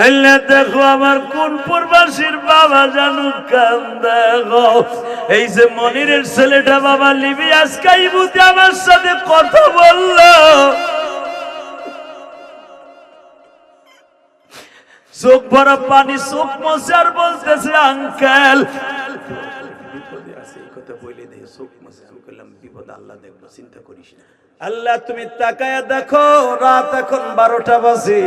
আল্লাহ দেখো আমার কোন প্রবাসীর বাবা জানু কান্দে গো। এই যে মনিরের ছেলেটা বাবা লিবি আজকে ইবুতে আমার সাথে কথা বললো, চোখ ভরা পানি, চোখ মুছে আর বলতেছে আঙ্কেল বিপদে আছে, এই কথা বলে দিয়ে চোখ মুছে। আমি বললাম বিপদ আল্লাহ দেখবো, চিন্তা করিস না। আল্লাহ তুমি তাকায়া দেখো, রাত এখন 12টা বাজে।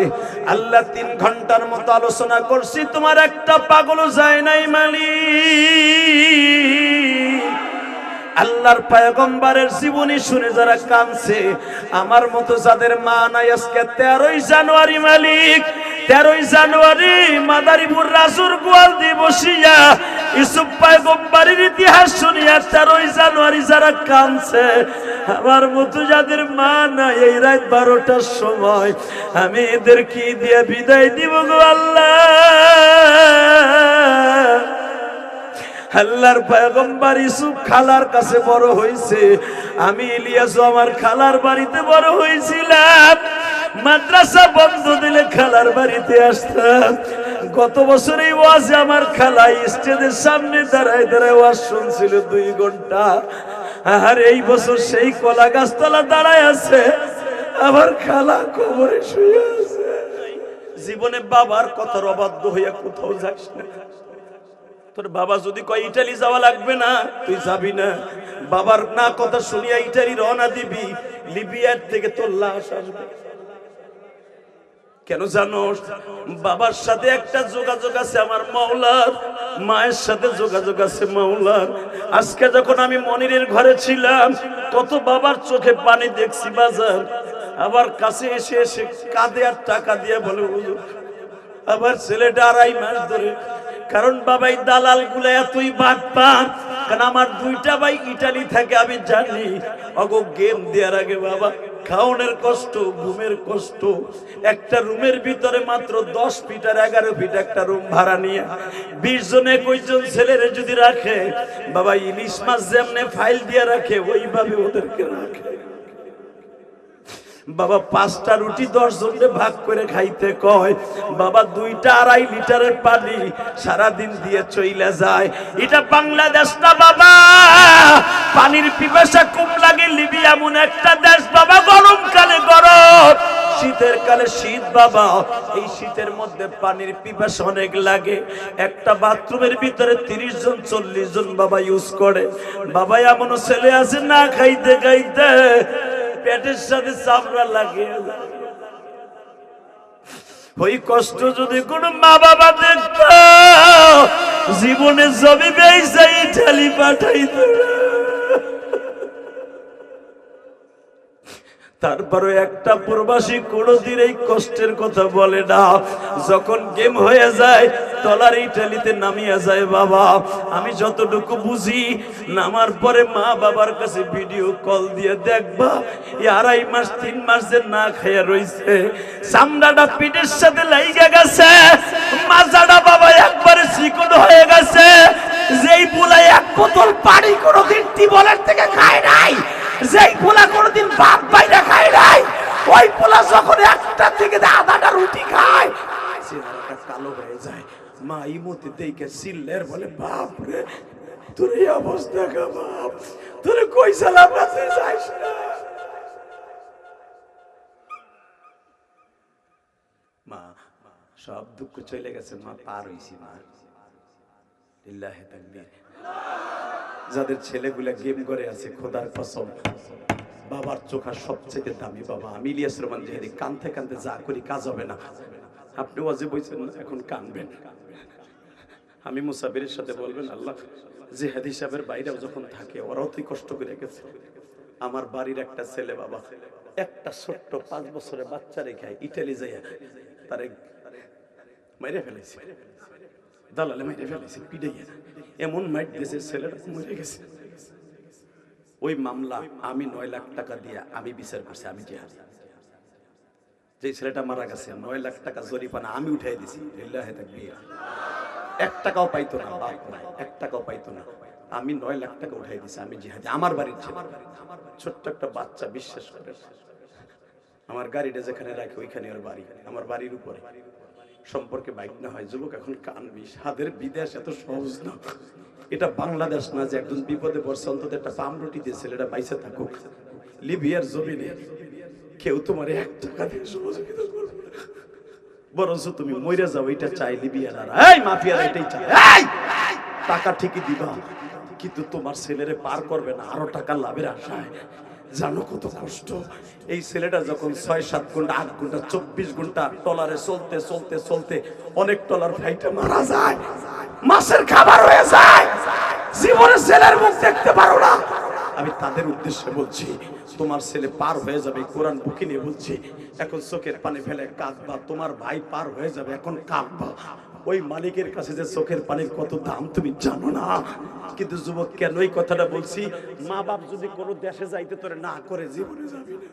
আল্লাহ 3 ঘন্টার মতো আলোচনা করছি, তোমার একটা পাগলও যায় নাই মালিক। আল্লাহর পয়গম্বরের জীবনী শুনে যারা কাঁদছে, আমার মতো যাদের মা নাই, আজকে 13ই জানুয়ারি মালিক, 13ই জানুয়ারি মাদারীপুর রাসুর গোয়াল দিয়ে বসিয়া ইউসুফ পয়গম্বরের ইতিহাস শুনিয়া 13ই জানুয়ারি যারা কাঁদছে, আমার মতো যাদের মা নাই, এই রাত 12টার সময় আমি এদের কি দিয়ে বিদায় দিব গো আল্লাহ। আল্লাহর পয়গম্বর ইউসুফ খালার কাছে বড় হয়েছে, আমি ইলিয়াস আমার খালার বাড়িতে বড় হয়েছিলাম। মাদ্রাসা বন্ধ দিলে খালার বাড়িতে আসতাম। গত বছর এই ওয়াজে আমার খালা স্টেজের সামনে দাঁড়ায় দাঁড়ায় ওয়াজ শুনছিল 2 ঘন্টা। আর এই বছর সেই কলা গাছতলা দাঁড়ায় আছে, আমার খালা কবরে শুয়ে আছে। জীবনে বাবার কথার অবাধ্য হইয়া কোথাও যাস না। তোর বাবা যদি কয় ইটালি যাওয়া লাগবে না, তুই যাবি না। বাবার না কথা শুনিয়া ইটালি রওনা দিবি, লিবিয়ার থেকে তোর লাশ আসবে। কেন জানোস? বাবার সাথে একটা যোগাযোগ আছে আমার মাওলার, মায়ের সাথে যোগাযোগ আছে মাওলার। আজকে যখন আমি মনিরের ঘরে ছিলাম, কত বাবার চোখে পানি দেখছি বাজার। আবার কাছে এসে এসে কাঁদে আর টাকা দিয়ে বলে হুজুর আবার ছেলেটা 2.5 মাস ধরে। কারণ বাবাই দালাল গুলো এতই বাটপার, কারণ আমার 2টা ভাই ইটালি থাকে আমি জানি। অগো গেম দেওয়ার আগে বাবা খাওনের কষ্ট, ঘুমের কষ্ট। একটা রুমের ভিতরে মাত্র 10 ফিট আর 11 ফিট একটা রুম ভাড়া নিয়ে 20 জন 21 জন ছেলেরে যদি রাখে, বাবা ইলিশ মাছ যেমনে ফাইল দিয়ে রাখে ওইভাবে ওদেরকে রাখে। বাবা 5টা রুটি 10 জনকে ভাগ করে খাইতে কয়। বাবা 2টা 2.5 লিটারের পানি সারাদিন দিয়ে চইলা যায়। এটা বাংলাদেশ না বাবা, পানির পিপাসা কম লাগে। লিবিয়া এমন একটা দেশ বাবা, গরমকালে গরম, শীতের কালে শীত বাবা। এই শীতের মধ্যে পানির পিপাসা অনেক লাগে। একটা বাথরুমের ভিতরে 30 জন 40 জন বাবা ইউজ করে। বাবা এমনও ছেলে আছে না খাইতে খাইতে পেটের সাথে চামড়া লাগিয়ে যায়। ওই কষ্ট যদি কোন মা বাবা দেখত, জীবনে জমি বেইছে ইটালি পাঠাইত। তারপরে একটা প্রবাসী কোনদিন এই কষ্টের কথা বলে না। যখন গেম হয়ে যায় তলার ইটালিতে নামিয়া যায় বাবা। আমি যতটুকু বুঝি, নামার পরে মা বাবার কাছে ভিডিও কল দিয়ে দেখবা, 2.5 মাস 3 মাস যে না খাইয়া রইছে, চামড়াটা পিঠের সাথে লাইগা গেছে, মাজাটা বাবা একবারে চিকন হয়ে গেছে। যেই পোলাই 1 বোতল পানি কোনোদিন টিবলের থেকে খায় নাই, যেই পোলা কোনোদিন ভাত বাইরে খায় নাই, ওই পোলা যখন 1টা থেকে 1/2টা রুটি খায়, চেহারাটা কালো হয়ে যায়। মা ইমতি দেখে চিল্লের বলে, বাপ রে তোর এই অবস্থা কা বাপ, তোরে কই সালাম আছে যাইস না। মা সব দুঃখ চলে গেছে, মা পার হইছি। মা লিল্লাহি তাকবীর। যাদের ছেলেগুলা গেম করে আছে, খোদার কসম বাবার চোখা সবচেয়ে দামি বাবা। আমি ইলিয়াস রহমান জেহেদি কানতে কানতে যা করি কাজ হবে না। আপনি ওয়াজে বলছেন না, এখন কানবেন। আমি মুসাফিরের সাথে বলবেন, আল্লাহ জেহাদি সাহেবের বাইরেও যখন থাকে ওরাও তুই কষ্ট করে গেছে। আমার বাড়ির একটা ছেলে বাবা, একটা ছোট্ট 5 বছরের বাচ্চা রেখে ইটালি যাইয়া তারে মেরে ফেলেছে, দালালে মেরে ফেলেছে, পিটাইয়া এমন মাইট দিয়েছে ছেলেটা মরে গেছে। ওই মামলা আমি 9 লাখ টাকা দিয়ে আমি বিচার করছি। আমি জিহাদি, যে ছেলেটা মারা গেছে 9 লাখ টাকা জরিমানা আমি উঠাই দিছি। লিল্লাহি তাকবীর। 1 টাকাও পাইতো না, বাপ নাই 1 টাকাও পাইতো না। আমি 9 লাখ টাকা উঠাই দিছি। আমি জিহাদি। আমার বাড়ির ছেলে, ছোট্ট একটা বাচ্চা, বিশ্বাস করে আমার গাড়িটা যেখানে রাখি ওইখানে ওর বাড়ি, আমার বাড়ির উপরে। সম্পর্কে বাইক না হয় যুবক এখন কানবি, সাদের বিদেশ এত সহজ না। এটা বাংলাদেশ না যে একজন বিপদে পড়ছে অন্তত একটা পামরুটি দিয়ে ছেলেটা বাইসে থাকুক। লিবিয়ার জমিনে কেউ তোমার 1 টাকা দিয়ে সহযোগিতা করবে না, বরঞ্চ তুমি মরে যাও এটা চাই লিবিয়ারা। এই মাফিয়ারা এটাই চায়। এই টাকা ঠিকই দিবা, কিন্তু তোমার ছেলেরে পার করবে না আরো টাকা লাভের আশায়। জানো কত কষ্ট। এই ছেলেটা যখন 6-7 ঘন্টা 8 ঘন্টা 24 ঘন্টা টলারে চলতে চলতে চলতে অনেক টলার ফাইটে মারা যায়, মাছের খাবার হয়ে যায়, জীবনে ছেলের মুখ দেখতে পারো না। আমি তাদের উদ্দেশ্যে বলছি, তোমার ছেলে পার হয়ে যাবে, কোরআন বুকে নিয়ে বলছি। এখন চোখের পানি ফেলে কাঁদবা, তোমার ভাই পার হয়ে যাবে, এখন কাঁদবা। ওই মালিকের কাছে যে চোখের পানির কত দাম তুমি জানো না। কিন্তু যুবক কেন এই কথাটা বলছি, মা বাপ যদি কোনো দেশে যাইতে তোরে না করে জীবনে যাবি না,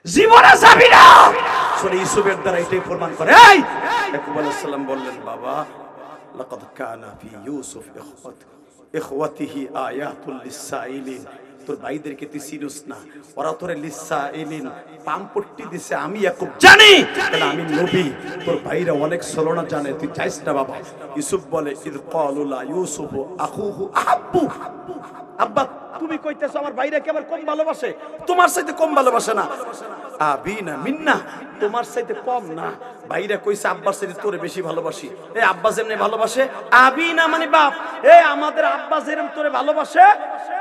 জীবনে যাবি না। সূরা ইউসুফের দ্বারা এটাই প্রমাণ করে। এই ইয়াকুব আলাইহিস সালাম বললেন, বাবা লাকাদ কানা ফি ইউসুফ ইখওয়াতিহি আয়াতুল লিসাইলিন। তোর ভাইদেরকে তুই চিনিস না, ওরা তোরে লিসাইলিন পামপট্টি দিছে, আমি ইয়াকুব জানি, কারণ আমি নবী। তোর ভাইরা অনেক ছলনা জানে, তুই চাইস না বাবা। ইউসুফ বলে, ইদ ক্বালু লা ইউসুফ আখুহু আহাব্বু। আব্বা তুমি কইতেছো আমার ভাইরা কি আমার কম ভালোবাসে? তোমার চাইতে কম ভালোবাসে না। আবিনা মিন্না, তোমার চাইতে কম না। ভাইরা কইছে আব্বার চাইতে তোরে বেশি ভালোবাসি। এই আব্বা যেমনি ভালোবাসে, আবিনা মানে বাপ, এই আমাদের আব্বা যেরকম তোরে ভালোবাসে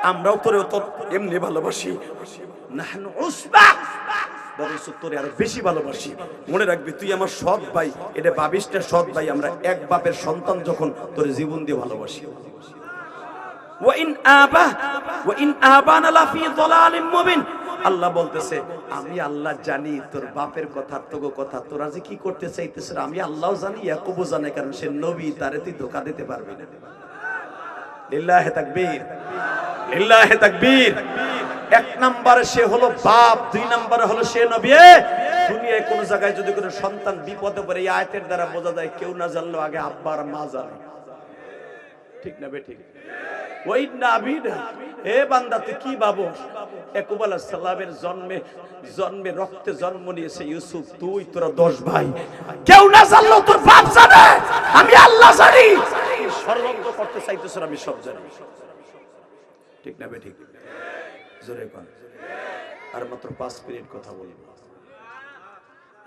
আমরাও তোরে তো এমনি ভালোবাসি। নাহনু উসবা, বরঞ্চ তোরে আরো বেশি ভালোবাসি। মনে রাখবি তুই আমার সৎ ভাই, এটা 22টা সৎ ভাই, আমরা এক বাপের সন্তান, যখন তোরে জীবন দিয়ে ভালোবাসি। আল্লাহ বলতেছে, আমি আল্লাহ জানি তোর বাপের কথা, তোগো কথা, তোরা যে কি করতে চাইতেছ আমি আল্লাহও জানি, ইয়াকুবও জানে, কারণ সে নবী, তারে তুই ধোঁকা দিতে পারবি না। লিল্লাহি তাকবীর, লিল্লাহি তাকবীর। 1 নম্বরে সে হলো বাপ, 2 নম্বরে হলো সে নবী। দুনিয়ায় কোন জায়গায় যদি কোনো সন্তান বিপদে পড়ে, এই আয়াতের দ্বারা বোঝা যায় কেউ না জানলেও আগে আব্বা আর মা জানে। ঠিক না বে ঠিক? ওই নাবিনা, হে বান্দা তুই কি ভাবস? ইয়াকুব আলাইহিস সালামের জন্মে রক্তে জন্ম নিয়েছে ইউসুফ, তুই তোরা 10 ভাই, কেউ না জানলেও তোর বাপ জানে, আমি আল্লাহ জানি। ষড়যন্ত্র করতে চাইতেছ, আমি সব জানি। ঠিক না বে ঠিক? জোরে কোন। আর মাত্র 5 মিনিট কথা বলবো।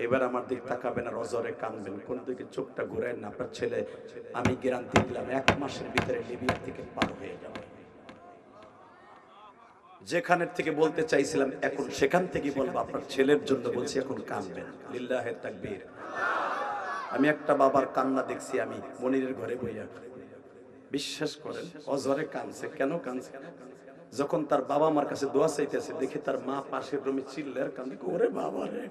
এবার আমার দিক তাকাবেন আর অজরে কানবেন, কোন দিকে চোখটা ঘুরায় না। আপনার ছেলে, আমি গ্যারান্টি দিলাম 1 মাসের ভিতরে লিবিয়া থেকে পার হয়ে যাবে। যেখানের থেকে বলতে চাইছিলাম এখন সেখান থেকে বলবো, আপনার ছেলের জন্য বলছি, এখন কানবেন। লিল্লাহি তাকবীর। আমি একটা বাবার কান্না দেখছি, আমি মনিরের ঘরে বইয়া, বিশ্বাস করেন অজরে কানছে। কেন কানছে? যখন তার বাবা মার কাছে দোয়া চাইতেছে, দেখে তার মা পাশের রুমে চিল্লার কান্দে, ওরে বাবা রে,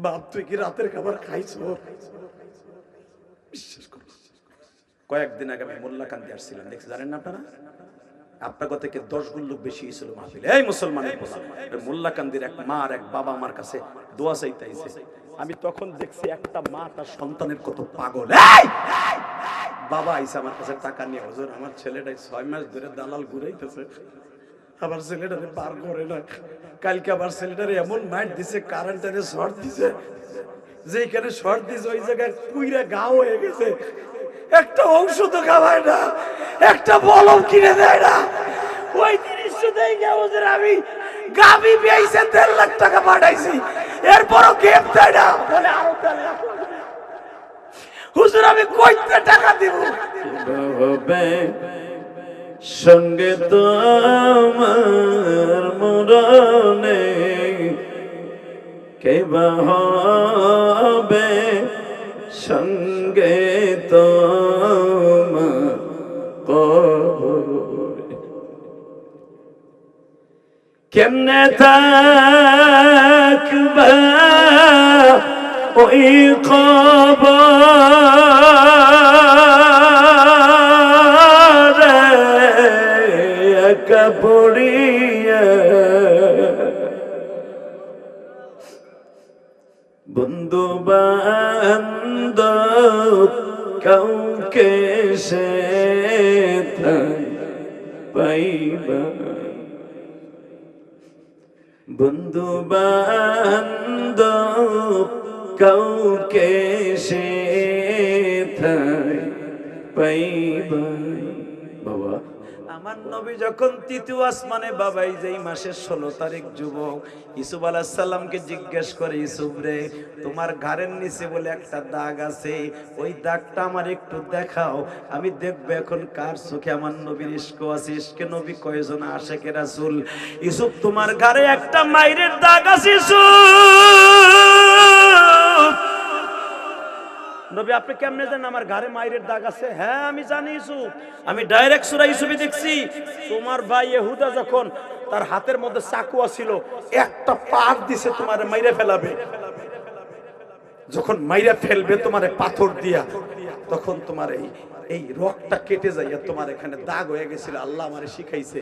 বাপ তুই কি রাতের খাবার খাইছো? বিশ্বাস করো, কয়েকদিন আগে আমি মোল্লাকান্দি আসছিলাম, দেখছি জানেন না আপনারা? আপনার কথা থেকে 10 গুণ লোক বেশি ছিল মাহফিলে। এই মুসলমানের মোল্লাকান্দির এক মা আর এক বাবা আমার কাছে দোয়া চাইতে আইছে। আমি তখন দেখছি একটা মা তার সন্তানের কত পাগল। বাবা আইছে আমার কাছে টাকা নিয়ে, হুজুর আমার ছেলেটা 6 মাস ধরে দালাল ঘুরাইতেছে, আবার ছেলেটারে পার করে না। কালকে আবার ছেলেটারে এমন মাইট দিছে, কারেন্টারে শর্ট দিছে, যেখানে শর্ট দিছে ওই জায়গায় পুইরা গাও হয়ে গেছে। একটা ঔষধ খাওয়ায় না, একটা বলম কিনে দেয় না। ওই দৃশ্য দেখে হুজুর আমি গাবি বেইছে 1.5 লাখ টাকা পাঠাইছি, এরপরও গেম দেয় না, বলে আরো 1.5 লাখ। হুজুর আমি কইতে টাকা দিব? সঙ্গে তো আমার মরণে কেবা হবে, সঙ্গে তো কেমনে থাকবা ওই কবরে একা পড়িয়া, বন্ধু বান্ধব কাউকে সে পাইবা, বন্ধু বান্ধব কাউকে সে পাইবা। বাবা আমার নবী যখন তৃতীয় আসমানে বাবাই যেই মাসের 16 তারিখ যুবক ইউসুফ আলাইহিস সালামকে জিজ্ঞেস করে, ইউসুফ রে তোমার ঘাড়ের নিচে বলে একটা দাগ আছে, ওই দাগটা আমার একটু দেখাও, আমি দেখবো এখন কার চোখে আমার নবীর ইশক আছে। ইশকে নবী কয়জন আশিকে রাসূল। ইউসুফ তোমার ঘাড়ে একটা মাইরের দাগ আছে ইউসুফ। নবী আপনি কেমনে জানেন আমার ঘাড়ে মাইরের দাগ আছে? হ্যাঁ আমি জানি ইউসুফ, আমি ডাইরেক্ট সূরা ইউসুফে দেখছি। তোমার ভাই ইহুদা যখন তার হাতের মধ্যে চাকু ছিল, একটা পাক দিছে তোমারে মাইরে ফেলাবে, যখন মাইরে ফেলবে তোমারে পাথর দিয়া, তখন তোমার এই রক্তটা কেটে যাইয়া তোমার এখানে দাগ হয়ে গেছিল, আল্লাহ আমারে শিখাইছে।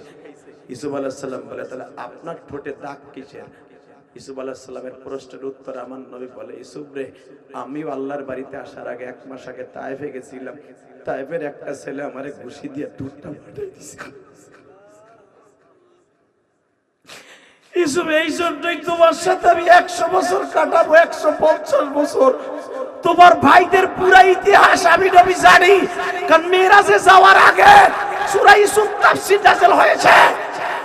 ইউসুফ আলাইহিস সালাম বলে তাহলে আপনার ঠোঁটে দাগ কিসের? ইউসুফ আলাইহিস সালামের প্রশ্নের উত্তর আমার নবী বলে, ইউসুফ রে আমিও আল্লাহর বাড়িতে আসার আগে 1 মাস আগে তায়েফে গেছিলাম, তায়েফের একটা ছেলে আমারে ঘুষি দিয়ে দুধটা ফাটাই দিছে। ইউসুফ এই জন্যই তোমার সাথে আমি 100 বছর কাটাবো, 150 বছর। তোমার ভাইদের পুরো ইতিহাস আমি নবী জানি, কারণ মিরাজে যাওয়ার আগে সূরা ইউসুফ তাফসীর নাযিল হয়েছে।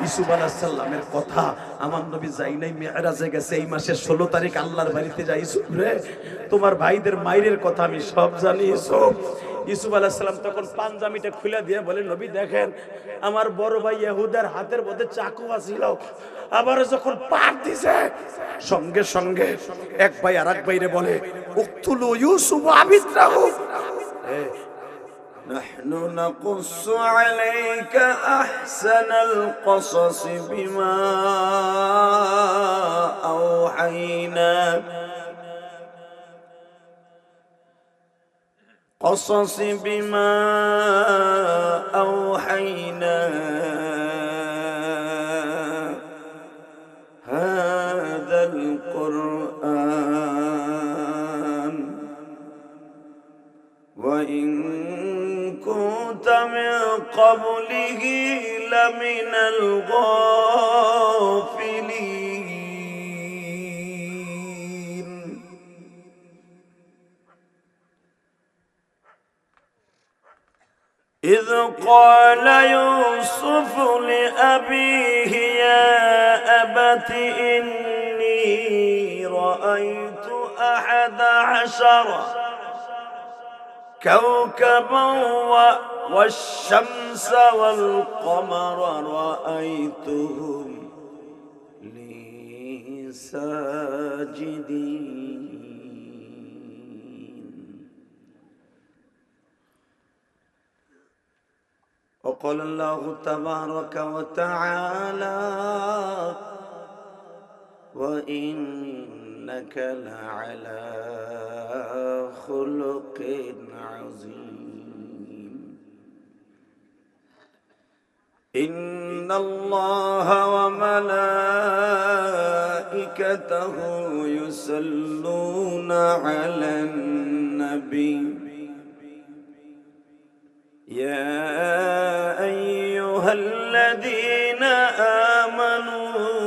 ইউসুফ আলাইহিস সালামের কথা আমার নবী যাই নাই, মিরাজে গেছে, এই মাসের 16 তারিখ আল্লাহর বাড়িতে যাই। ইউসুফ রে তোমার ভাইদের মাইরের কথা আমি সব জানি ইউসুফ। ইউসুফ আলাইহিস সালাম তখন পাঞ্জাবিটা খুলে দিয়ে বলে, নবী দেখেন আমার বড় ভাই ইহুদার হাতের মধ্যে চাকু ছিল, আবার যখন পাক দিছে সঙ্গে সঙ্গে এক ভাই আরেক ভাইরে বলে, উকতুলু ইউসুফ আবিদরাহু, نحن نقص عليك أحسن القصص بما أوحينا هذا القرآن وإن كنت من قبله لمن الغافلين. إذ قال يوسف لأبيه يا أبت إني رأيت 11 كوكبا والشمس والقمر رأيتهم لي ساجدين. وقال الله تبارك وتعالى وإنك لعلى خلق عظيم. إن الله وملائكته يصلون على النبي يا أيها الذين آمنوا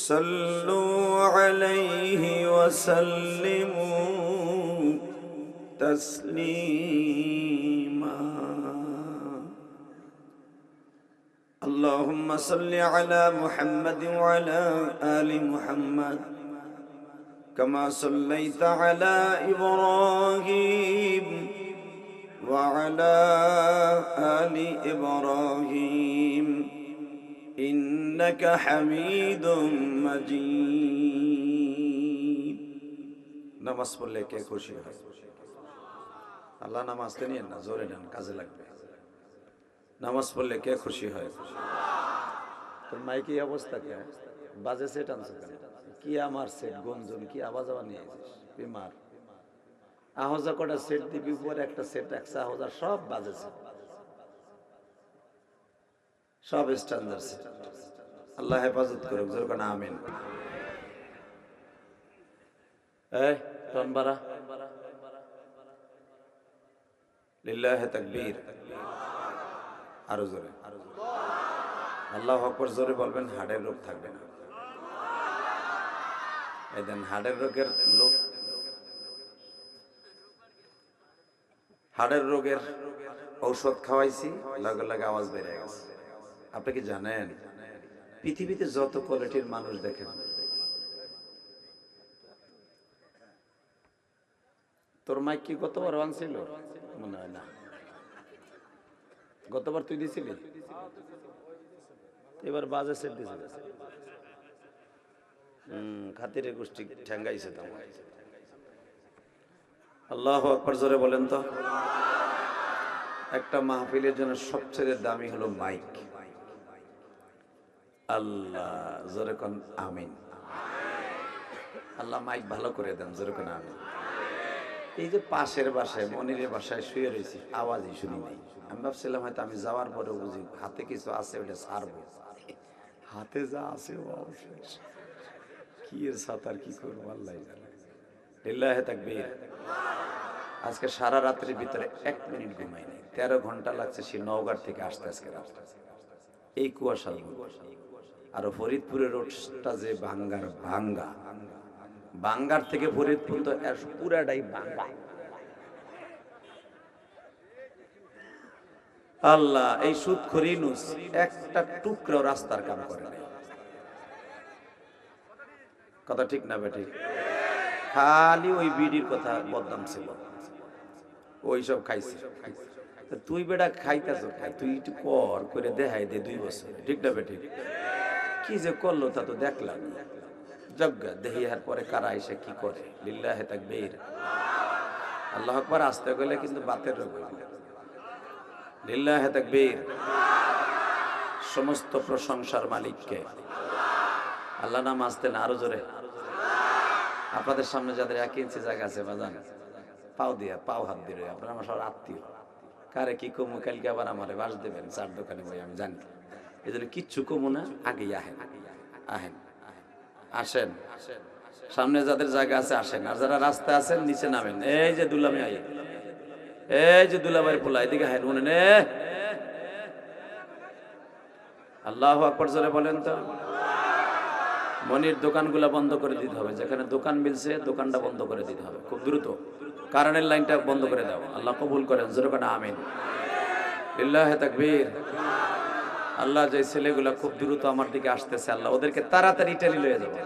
صلوا عليه وسلموا تسليما. اللهم صل على محمد وعلى آل محمد كما صليت على إبراهيم وعلى آل إبراهيم إنك حميد مجيد. নামাজ পড়লে কে খুশি হয়? আল্লাহ নামাজ নিয়ে না, জোরে নেন, কাজে লাগবে। নামাজ পড়লে কে খুশি হয়? তোর মাইকি অবস্থা কে? বাজে সেট আনছো কেন? কি আমার সেট গঞ্জন কি আওয়াজ আওয়াজ নিয়ে আসিস? বিমার আহজা কটা সেট দিবি, উপরে একটা সেট একশো আহজা, সব বাজে সেট, সব স্ট্যান্ডার্ড সেট। আল্লাহ হেফাজত করুক, জোর করে আমিন। এই টন বাড়া, লিল্লাহি তাকবীর, আরো জোরে আল্লাহু আকবার জোরে বলবেন, হাড়ের রোগ থাকবে না। এই দেন হাড়ের রোগের লোক, হাড়ের রোগের ঔষধ খাওয়াইছি, লগে লগে আওয়াজ বেড়ে গেছে। আপনি কি জানেন পৃথিবীতে যত কোয়ালিটির মানুষ দেখেন, তোর মাইক কি গতবার আনছিল মনে হয় না? গতবার তুই দিছিলি, এবার বাজে সেট দিছিল। খাতিরে গোষ্ঠী ঠ্যাঙ্গাইছে তো। আল্লাহু আকবার, জোরে বলেন তো। একটা মাহফিলের জন্য সবচেয়ে দামি হলো মাইক। আল্লাহ, জোরে কোন আমিন। আল্লাহ মাইক ভালো করে দেন, জোরে কোন আমিন। এই যে পাশের বাসায় মনিরের বাসায় শুয়ে রয়েছি, আওয়াজই শুনি নাই। আমি ভাবছিলাম হয়তো আমি যাওয়ার পরে বুঝি হাতে কিছু আছে, ওটা ছাড়বো। হাতে যা আছে কি এর সাঁতার কি করবো আল্লাহ জানে। লিল্লাহে তাকবীর। আজকে সারা রাত্রির ভিতরে 1 মিনিট ঘুমাইনি। 13 ঘন্টা লাগছে সে নওগাঁ থেকে আসতে আজকে রাস্তা, এই কুয়াশা। আর ফরিদপুরের রোডটা যে ভাঙ্গার ভাঙ্গা, ভাঙ্গার থেকে ফরিদপুর তো পুরাটাই ভাঙ্গা। আল্লাহ, এই সুদখোর ইউনূস একটা টুকরো রাস্তার কাম করে নাই। কথা ঠিক না বেঠিক? খালি ওই বিডির কথা বদনাম ছিল, ওই সব খাইছে। তুই বেটা খাইতেছ, তুই একটু কর করে দেখাই দে 2 বছর, ঠিক না বেঠিক? কি যে করলো তা তো দেখলাম। যজ্ঞা দেহি আর পরে কারা এসে কি করে। লিল্লাহে তাকবীর। আল্লাহু আকবার। আসতে গেলে কিন্তু বাতের রোগ হবে। লিল্লাহে তাকবীর। সমস্ত প্রশংসার মালিককে আল্লাহ। নাম আসতেন আরো জোরে। আপনাদের সামনে যাদের 1 ইঞ্চি জায়গা আছে বাজান, পাও দিয়া পাও হাত দিয়ে, আপনারা আমার সবার আত্মীয়। কারে কি কমু, কালকে আবার আমারে বাস দেবেন 4 দোকানে বই, আমি জানি। এই জন্য কিচ্ছু কমু না, আগে আহেন, আহেন, আসেন। সামনে যাদের জায়গা আছে আসেন, আর যারা রাস্তায় আছেন নিচে নামেন। এই যে দুলামি আই, এই যে দুলাভাইয়ের পোলা, এদিকে আহেন। মনে নে আল্লাহু আকবার, জোরে বলেন তো। মনির দোকানগুলা বন্ধ করে দিতে হবে, যেখানে দোকান মিলছে দোকানটা বন্ধ করে দিতে হবে খুব দ্রুত। কারেন্টের লাইনটা বন্ধ করে দাও। আল্লাহ কবুল করেন, জোরে কোন আমিন। লিল্লাহে তাকবীর। আল্লাহ, যে ছেলেগুলা খুব দ্রুত আমার দিকে আসতেছে, আল্লাহ ওদেরকে তাড়াতাড়ি ইটালি লয়ে যাবে।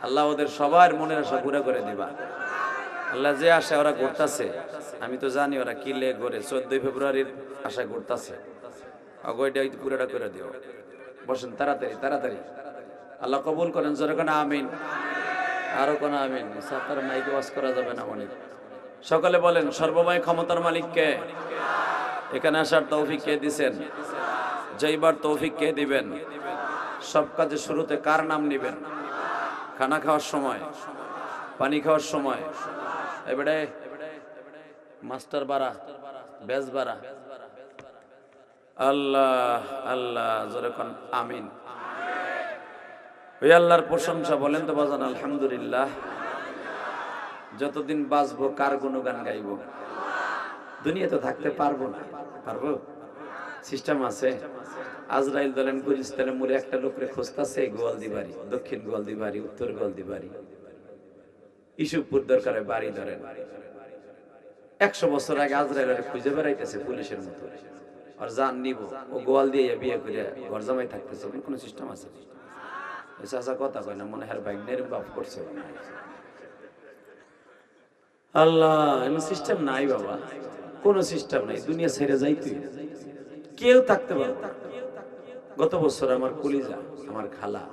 আল্লাহ ওদের সবার মনের আশা পুরো করে দিবা। আল্লাহ, যে আশা ওরা ঘুরতেছে, আমি তো জানি ওরা কি লে ঘরে 14 ফেব্রুয়ারির আশা ঘুরতেছে, অগয়টা পুরোটা করে দিও। বসেন তাড়াতাড়ি তাড়াতাড়ি। আল্লাহ কবুল করেন, জোরে কোন আমিন। আরো কোন আমিন। সাতার মাইকে ওয়াজ করা যাবে না মনে। সকলে বলেন, সর্বময় ক্ষমতার মালিক কে? এখানে আসার তৌফিক কে দিবেন? যাইবার তৌফিক কে দিবেন? সব কাজে শুরুতে কার নাম নিবেন? খানা খাওয়ার সময়, পানি খাওয়ার সময়, এবারে মাস্টার বাড়া, বেজ বাড়া। আল্লাহ আল্লাহ, জোরে কোন আমিন। ওই আল্লাহর প্রশংসা বলেন তো বাজান আলহামদুলিল্লাহ। যতদিন বাঁচবো কার গুণগান গাইব? দুনিয়াতে থাকতে পারবো না। পারবো? সিস্টেম আছে। আজরাইল ধরেন গুলিস্তানের মোড়ে একটা লোকরে খুঁজতেছে, গোয়ালদিবাড়ি, দক্ষিণ গোয়ালদিবাড়ি, উত্তর গোয়ালদিবাড়ি, ইসুফপুর দরকারে বাড়ি ধরেন। 100 বছর আগে আজরাইল খুঁজে বেড়াইতেছে পুলিশের মতো। আর জান নিব, ও গোয়াল দিয়ে বিয়ে করে ঘর জামাই থাকতেছে। কোনো সিস্টেম আছে? চাচা কথা কয় না, মনে হয় বাইক নেরম বাপ করছে। আল্লাহ, এমন সিস্টেম নাই বাবা, কোন সিস্টেম নাই। দুনিয়া ছেড়ে যাইতে কেউ থাকতে পারবে না। গত বছর আমার কলিজা, আমার খালা,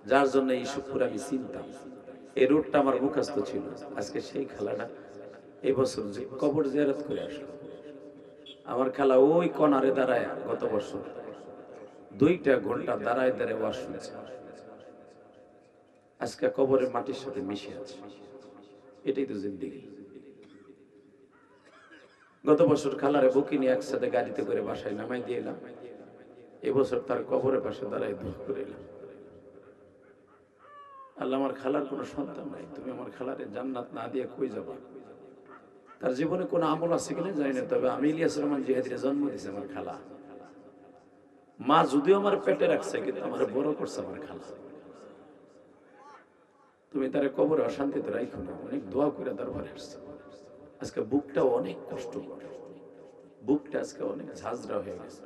যার জন্য ইসুফপুর আমি চিনতাম, এই রোডটা আমার মুখস্থ ছিল, আজকে সেই খালাটা এবছর যে কবর জিয়ারত করে আসলো। আমার খালা ওই কনারে দাঁড়ায় গত বছর 2টা ঘন্টা দাঁড়ায় দাঁড়ায় ওয়াজ শুনছে। আজকে কবরের মাটির সাথে মিশে আছে। এটাই তো জিন্দেগি। গত বছর খালারে বুকি নিয়ে একসাথে গাড়িতে করে বাসায় নামাই দিয়ে এলাম। এবছর তার কবরের পাশে দাঁড়ায় দুঃখ করে এলাম। আল্লাহ, আমার খালার কোনো সন্তান নাই, তুমি আমার খালারে জান্নাত না দিয়ে কই যাবা? তার জীবনে কোনো আমল আছে কিনা জানি না, তবে আমি ইলিয়াস রহমান জিহাদিরে জন্ম দিয়েছে আমার খালা। মা যদিও আমার পেটে রাখছে, কিন্তু আমার বড় করছে আমার খালা। তুমি তারে কবরে অশান্তিতে রাখো না, অনেক দোয়া করে দরবারে আসছে। আজকে বুকটা অনেক কষ্ট করে, বুকটা আজকে অনেক ঝাঁঝরা হয়ে গেছে।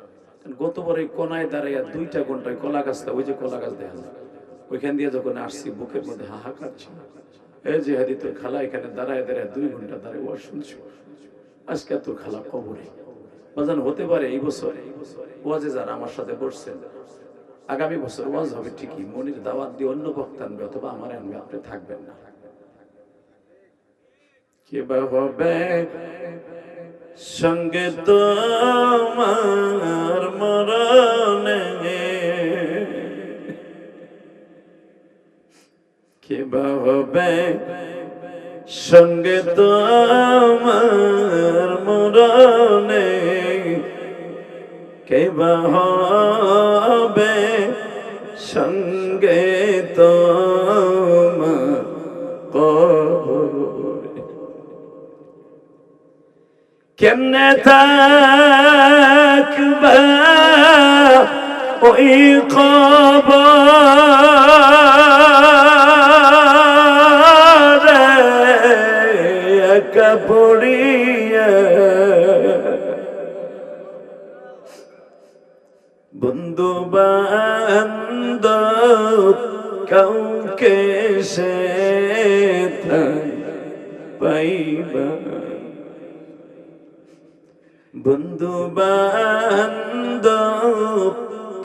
গতবার এই কোনায় দাঁড়াইয়া 2টা ঘন্টা কলা গাছটা, ওই যে কলা গাছ দেখা যায়, ওইখান দিয়ে যখন আসছি বুকের মধ্যে হাহাকার ছিল। এই যে হাদি তোর খালা এখানে দাঁড়ায় দাঁড়ায় 2 ঘন্টা দাঁড়ায় ওয়াজ শুনছো, আজকে তোর খালা কবরে। বাজান হতে পারে এই বছর ওয়াজে যারা আমার সাথে বসছেন, আগামী বছর ওয়াজ হবে ঠিকই, মনির দাওয়াত দিয়ে অন্য বক্তা আনবে অথবা আমার আনবে, আপনি থাকবেন না। কে বা হবে সঙ্গে তোমার মরণে, কে বা হবে সঙ্গে তোমার মরণে, কে বা হবে সঙ্গে তোমার কবরে। কেমনে থাকবা ওই কবরে একা পড়িয়া, বন্ধু বান্ধব কাউকে সে পাইবা, বন্ধু বান্ধব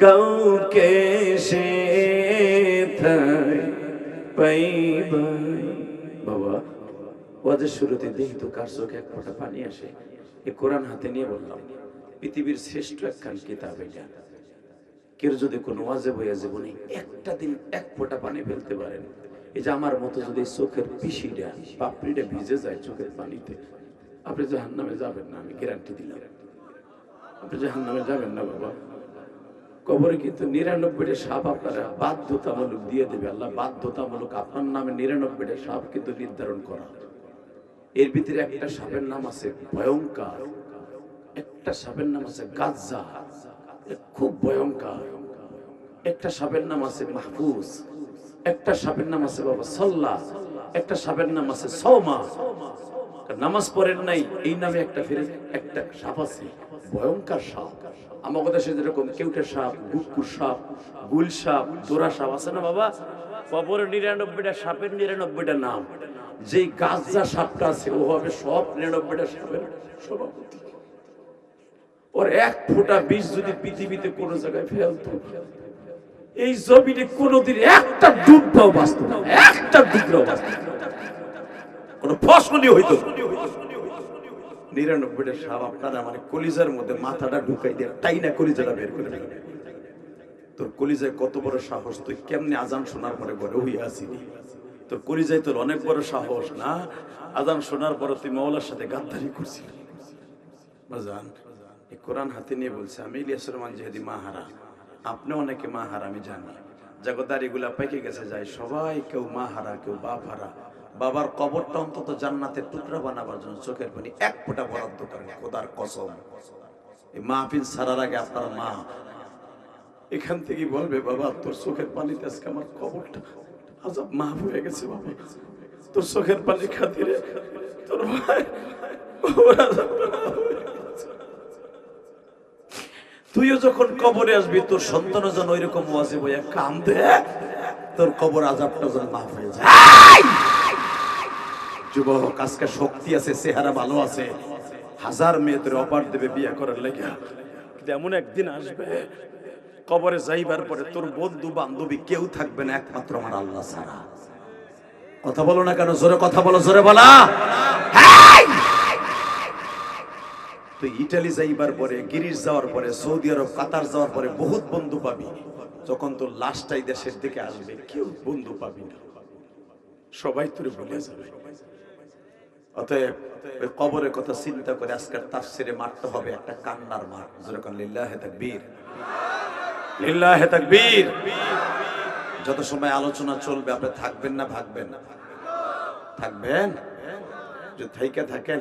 কাউকে সে পাইবা। বাবা ওয়াজের শুরুতে দেখি তো কার চোখে এক ফোঁটা পানি আসে। এই কোরআন হাতে নিয়ে বললাম, পৃথিবীর শ্রেষ্ঠ একখান কিতাব এটা। কেউ যদি কোনো ওয়াজে বইয়া জীবনে একটা দিন এক ফোঁটা পানি ফেলতে পারেন, এই যে আমার মতো যদি চোখের পিসিটা পাপড়িটা ভিজে যায় চোখের পানিতে, আপনি জাহান্নামে যাবেন না, আমি গ্যারান্টি দিলাম। আপনি জাহান্নামে যাবেন না বাবা। কবরে কিন্তু 99টা সাপ আপনারা বাধ্যতামূলক দিয়ে দেবে আল্লাহ, বাধ্যতামূলক আপনার নামে 99টা সাপ কিন্তু নির্ধারণ করা। এর ভিতরে একটা সাপের নাম আছে ভয়ঙ্কর, একটা সাপের নাম আছে গাজ্জা, খুব ভয়ঙ্কর। একটা সাপের নাম আছে মাহফুজ, একটা সাপের নাম আছে বাবা সাল্লা, একটা সাপের নাম আছে সৌমা। নামাজ পড়েন নাই এই নামে একটা সাপ আছে, ভয়ঙ্কর সাপ। আমাদের দেশে যেরকম কেউটে সাপ, গুক্কুর সাপ, গুল সাপ, দোরা সাপ আছে না বাবা, কবরে 99টা সাপের 99টা নাম। যেই গাজ্জা সাপটা আছে ও হবে সব 99টা সাপের সভাপতি। ওর এক ফোঁটা বিষ যদি পৃথিবীতে কোন জায়গায় ফেলতো, এই জমিনে কোনদিন একটা ডুবটাও বাঁচত না, একটা ডুবটাও বাঁচত না, কোন ফসলই হইতো। 99টা সাপ আপনারা মানে কলিজার মধ্যে মাথাটা ঢুকাই দিয়ে টাইনা কলিজাটা বের করে দিল। তোর কলিজায় কত বড় সাহস, তুই কেমনে আজান শোনার পরে ঘরে হইয়া আসিনি? তোর কলিজায় তোর অনেক বড় সাহস না, আজান শোনার পরে তুই মাওলার সাথে গাদ্দারি করছিস। বাজান এই কোরআন হাতে নিয়ে বলছে, আমি ইলিয়াস রহমান জিহাদি মাহারা, আপনি অনেকে মাহারা আমি জানি, জাগদারিগুলা পেকে গেছে যায় সবাই, কেউ মাহারা কেউ বাপ হারা। বাবার কবরটা অন্তত জান্নাতের টুকরা বানাবার জন্য চোখের পানি এক ফোঁটা বরাদ্দ করেন, খোদার কসম। এই মাহফিল ছাড়ার আগে আপনার মা এখান থেকে বলবে, বাবা তোর চোখের পানিতে আজকে আমার কবরটা আজাব মাফ হয়ে গেছে, বাবা তোর চোখের পানি খাতিরে তোর ভাই তুইও যখন কবরে আসবি তোর সন্তানও যেন ওইরকম ওয়াজে বইয়া কান্দে, তোর কবর আজাবটা যেন মাফ হয়ে যায়। যুবক আজকে শক্তি আছে, চেহারা ভালো আছে, 1000 মেয়ে তোর অপার দেবে বিয়ে করার লেগে, এমন একদিন আসবে কবরে যাইবার পরে তোর বন্ধু বান্ধবী কেউ থাকবে না একমাত্র আমার আল্লাহ ছাড়া। কথা বলো না কেন? জোরে কথা বলো, জোরে বলা। তুই ইটালি যাইবার পরে, গ্রিস যাওয়ার পরে, সৌদি আরব, কাতার যাওয়ার পরে বহুত বন্ধু পাবি। যখন তোর লাশটাই দেশের দিকে আসবে কেউ বন্ধু পাবি না, সবাই তোরে ভুলে যাবে। অতএব ওই কবরের কথা চিন্তা করে আজকের তাফসিরে মারতে হবে একটা কান্নার মার। যেরকম লিল্লাহে তাকবীর, লিল্লাহে তাকবীর। যত সময় আলোচনা চলবে আপনি থাকবেন না ভাগবেন? থাকবেন। যদি থাইকা থাকেন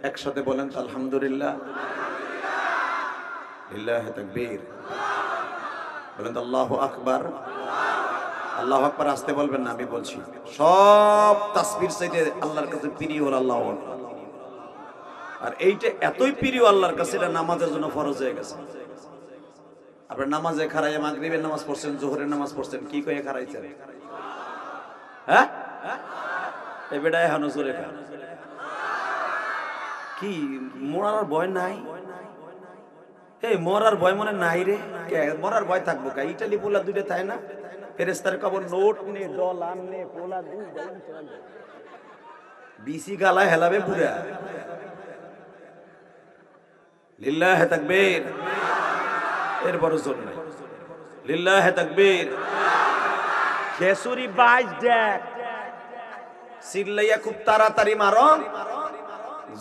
একসাথে বলেন আলহামদুলিল্লাহ, লিল্লাহে তাকবীর। বলেন আল্লাহু আকবার। আল্লাহু আকবার আসতে বলবেন না, আমি বলছি। সব তাসবির চাইতে আল্লাহর কাছে প্রিয় হলো আল্লাহু আকবার। আর এইটা এতই প্রিয় আল্লাহর কাছে, এটা নামাজের জন্য ফরজ হয়ে গেছে। আপনার নামাজে খারাইয়া মাগরিবের নামাজ পড়ছেন, জোহরের নামাজ পড়ছেন, কি কয়ে খারাইছেন? হ্যাঁ, এই বেটা এখনো জোরে খা। কি মরার ভয় নাই? এই মরার ভয় মনে নাই রে? মরার ভয় থাকবো কা? ইটালি পোলা দুইটা তাই না, ফেরেস্তার কবর নোট নে, ডলার নে, পোলা বিসি গালায় হেলাবে পুরা। লিল্লাহে তাকবীর, এর বড় জোর নাই। লিল্লাহে তাকবীর। খেসুরি 22 দেখ, সিল্লাইয়া খুব তাড়াতাড়ি মারো,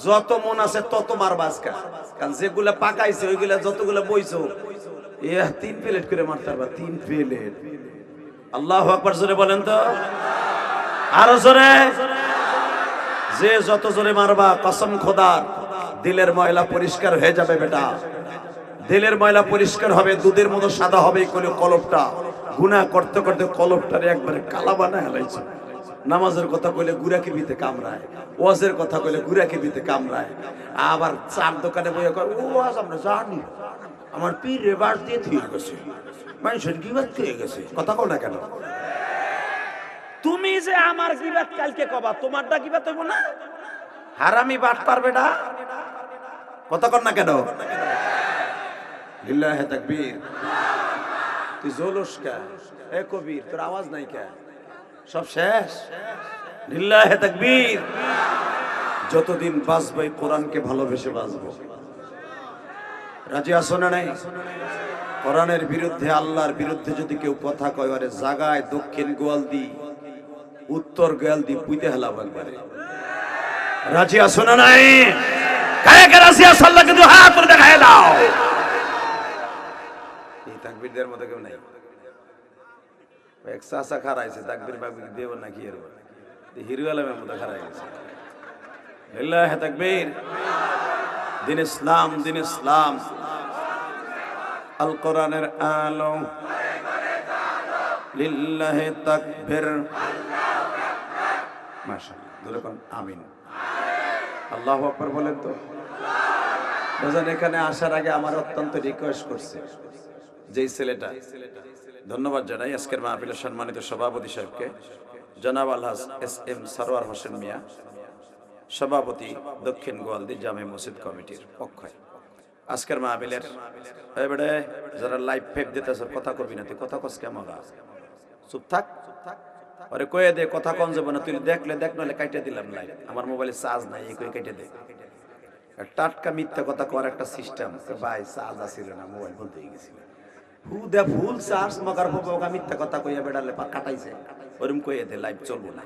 যত মন আছে তত মারবা আজকা। কারণ যেগুলা পাকাইছে ওইগুলা যতগুলা বইছো, 3 প্লেট করে মারতে পারবা, 3 প্লেট। আল্লাহু আকবার জোরে বলেন তো, আরো জোরে। যে যত জোরে মারবা, কসম খোদার, দিলের ময়লা পরিষ্কার হয়ে যাবে বেটা। দিলের ময়লা পরিষ্কার হবে, দুধের মতো সাদা হবে কলবটা। গুনাহ করতে করতে কলবটারে একবারে কালা বানায় হেলাইছে। নামাজের কথা কইলে গুড়াকে বিতে কামড়ায়, ওয়াজের কথা কইলে গুড়াকে বিতে কামড়ায়। আবার চার দোকানে বইয়া কয়, ও আজ আমরা জানি আমার পীর রে বাস দিয়ে থুয়ে গেছে, মানুষের গিবাত খেয়ে গেছে। কথা কও না কেন? তুমি যে আমার গিবাত কালকে কবা, তোমারটা গিবাত হইব না? হারামি বাট পারবে না। কথা কর না কেন? লিল্লাহে তাকবীর। তুই জলস কা? এ কবির, তোর আওয়াজ নাই কা? সব শেষ। লিল্লাহে তাকবীর। যতদিন বাঁচবো কোরআনকে ভালোবেসে বাঁচবো। রাজি আছো না নাই? কোরআনের বিরুদ্ধে, আল্লাহর বিরুদ্ধে যদি কেউ কথা কয়, আরে জাগায় দক্ষিণ গোয়ালদি, উত্তর গোয়ালদি পুইতে হেলাবো একবারে। রাজি আছো না নাই? কায়ে কে রাজি আছো? আল্লাহকে দুই হাত করে দেখায় দাও। এই তাকবীরদের মধ্যে কেউ নাই। এক চাচা খারাইছে, তাকবীর বাকবীর দেব নাকি এর হিরো আলমের মধ্যে খারাই গেছে। লিল্লাহে তাকবীর। দিন ইসলাম, দিন ইসলাম, আল কোরআনের আলো। লিল্লাহে তাকবীর। মাশাআল্লাহ, দুরকম আমিন। আল্লাহু আকবার বলেন তো। বুঝেন, এখানে আসার আগে আমার অত্যন্ত রিকোয়েস্ট করছে যেই ছেলেটা, ধন্যবাদ জানাই আজকের মাহফিলের সম্মানিত সভাপতি সাহেবকে, জনাব আলহাজ SM সরওয়ার হোসেন মিয়া, সভাপতি দক্ষিণ গোয়ালদি জামে মসজিদ কমিটির পক্ষে। আজকের মাহফিলের এবারে যারা লাইভ ফেপ দিতেছে, কথা কবি না, তুই কথা কস কেমন? চুপ থাক, আরে কয়ে দে, কথা কম যাবে না। তুই দেখলে দেখ, নাহলে কাইটে দিলাম লাইভ। আমার মোবাইলে চার্জ নাই, এই কই কেটে দে। টাটকা মিথ্যা কথা করার একটা সিস্টেম। ভাই চার্জ আসিল না, মোবাইল বন্ধ হয়ে গেছিল। ফুল চার্জ মগার হোক, মিথ্যা কথা কইয়া বেড়ালে কাটাইছে, ওরম কইয়া দে, লাইভ চলবো না।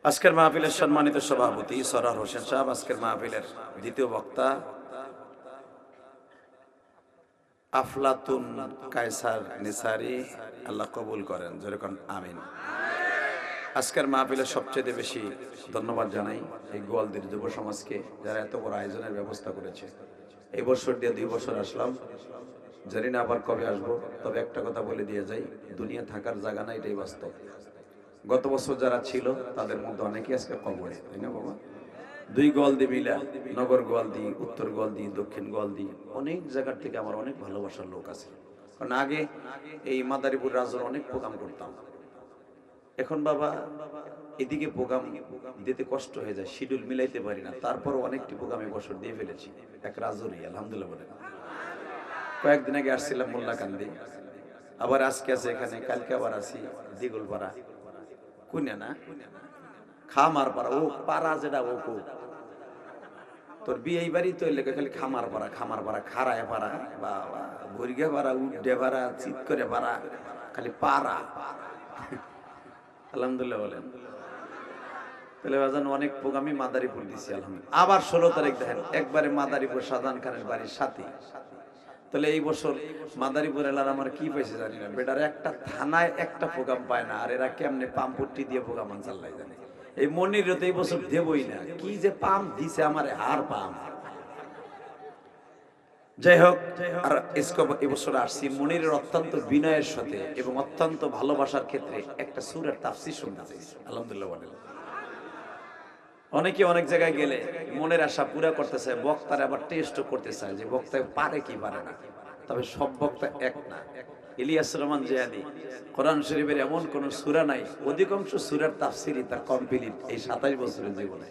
আজকের মাহফিলের সম্মানিত সভাপতি সরওয়ার হোসেন সাহেব, আজকের মাহফিলের দ্বিতীয় বক্তা আফলাতুন কায়সার নিসারি, আল্লাহ কবুল করেন, যেরকম আমিন। আজকের মাহফিলের সবচেয়ে বেশি ধন্যবাদ জানাই এই গোয়ালদির যুব সমাজকে, যারা এত বড় আয়োজনের ব্যবস্থা করেছে। এই বছর দিয়ে 2 বছর আসলাম, জানি না আবার কবে আসবো। তবে একটা কথা বলে দিয়ে যাই, দুনিয়া থাকার জায়গা না, এটাই বাস্তব। গত বছর যারা ছিল তাদের মধ্যে অনেকেই আজকে কবরে, তাই না বাবা? 2 গোয়ালদি মিলা, নগর গোয়ালদি, উত্তর গোয়ালদি, দক্ষিণ গোয়ালদি, অনেক জায়গার থেকে আমার অনেক ভালোবাসার লোক আছে। কারণ আগে এই মাদারীপুর রাজ্যের অনেক প্রোগ্রাম করতাম। এখন বাবা এদিকে প্রোগ্রাম দিতে কষ্ট হয়ে যায়, শিডিউল মিলাইতে পারি না। তারপর অনেকটি প্রোগ্রাম এবছর দিয়ে ফেলেছি, এক রাজরি, আলহামদুলিল্লাহ বলেন। কয়েকদিন আগে আসছিলাম মোল্লাকান্দি, আবার আজকে আছে এখানে, কালকে আবার আসি দিগুলপাড়া, কুইনা না খামার পাড়া, ও পাড়া যেটা ও কো তোর বিয়ে বাড়ি তো এলাকা খালি খামার পাড়া, খামার পাড়া, খাড়ায় পাড়া, বাবা ভরিগে পাড়া, উড্ডে পাড়া, চিত করে পাড়া, খালি পাড়া। আলহামদুলিল্লাহ বলেন। তাহলে বাজান অনেক প্রোগ্রামই মাদারীপুর দিছি আলহামদুলিল্লাহ। আবার 16 তারিখ দেখেন একবারে মাদারীপুর শাহজাহান খানের বাড়ির সাথে। তাহলে এই বছর মাদারীপুর এলার আমার কি পাইছে জানি না, বেটার একটা থানায় একটা প্রোগ্রাম পায় না, আর এরা কেমনে পাম্পটি দিয়ে প্রোগ্রাম আনসাল্লাই জানে। এই মনির তো এই বছর দেবই না, কি যে পাম দিছে আমারে, হার পাম। যাই হোক, আর এবছর আসছি মনিরের অত্যন্ত বিনয়ের সাথে এবং অত্যন্ত ভালোবাসার ক্ষেত্রে একটা সূরার তাফসীর শুনতে চাইছি। আলহামদুলিল্লাহ বলেন। অনেকে অনেক জায়গায় গেলে মনের আশা পুরা করতে চায়, বক্তার আবার টেস্টও করতে চায় যে বক্তা পারে কি পারে না। তবে সব বক্তা এক না। ইলিয়াস রহমান জিয়াদি কোরআন শরীফের এমন কোন সূরা নাই, অধিকাংশ সূরার তাফসীরই তার কমপ্লিট এই 27 বছরের জীবনে।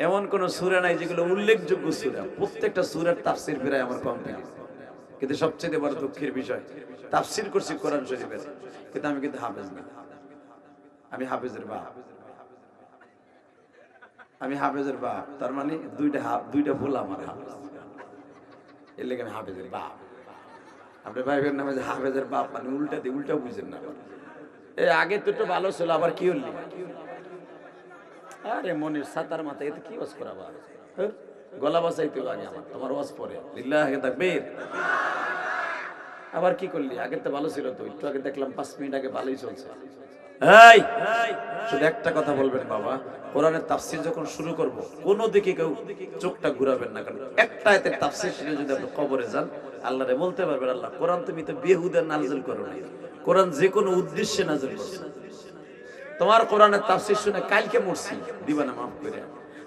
এমন কোন সূরা নাই যেগুলো উল্লেখযোগ্য সূরা, প্রত্যেকটা সূরার তাফসীর প্রায় আমার কমপ্লিট। কিন্তু সবচেয়ে বড় দুঃখের বিষয়, তাফসীর করছি কোরআন শরীফের, কিন্তু আমি কিন্তু হাফেজ না। আমি হাফেজের বাপ, আমি হাফেজের বাপ, তার মানে দুইটা ভুল আমার হাফেজ, এর লেগে আমি হাফেজের বাপ। আপনি ভাইবেন নামে যে হাফেজের বাপ মানে উল্টা বুঝেন না। এই আগে তো একটু ভালো ছিল, আবার কি হলি? আরে মনির সাতার মাথায় এতে কি ওয়াজ করাবা? গলা বাসাইতে আগে আমার, তোমার ওয়াজ পরে লিল্লাহি তাকবীর। আবার কি করলি? আগে তো ভালো ছিল তো, একটু আগে দেখলাম 5 মিনিট আগে ভালোই চলছে। এই শুধু একটা কথা বলবেন বাবা, কোরআনের তাফসীর যখন শুরু করব কোন দিকে কেউ চোখটা ঘুরাবেন না, কারণ একটা আয়াতের তাফসীর শুনে যদি আপনি কবরে যান আল্লাহরে বলতে পারবেন, আল্লাহ কোরআন তুমি তো বেহুদা নাযিল করো না, কোরআন যে কোনো উদ্দেশ্যে নাযিল করছো। তোমার কোরআনের তাফসীর শুনে কালকে মরছি, দিবা না মাফ করে?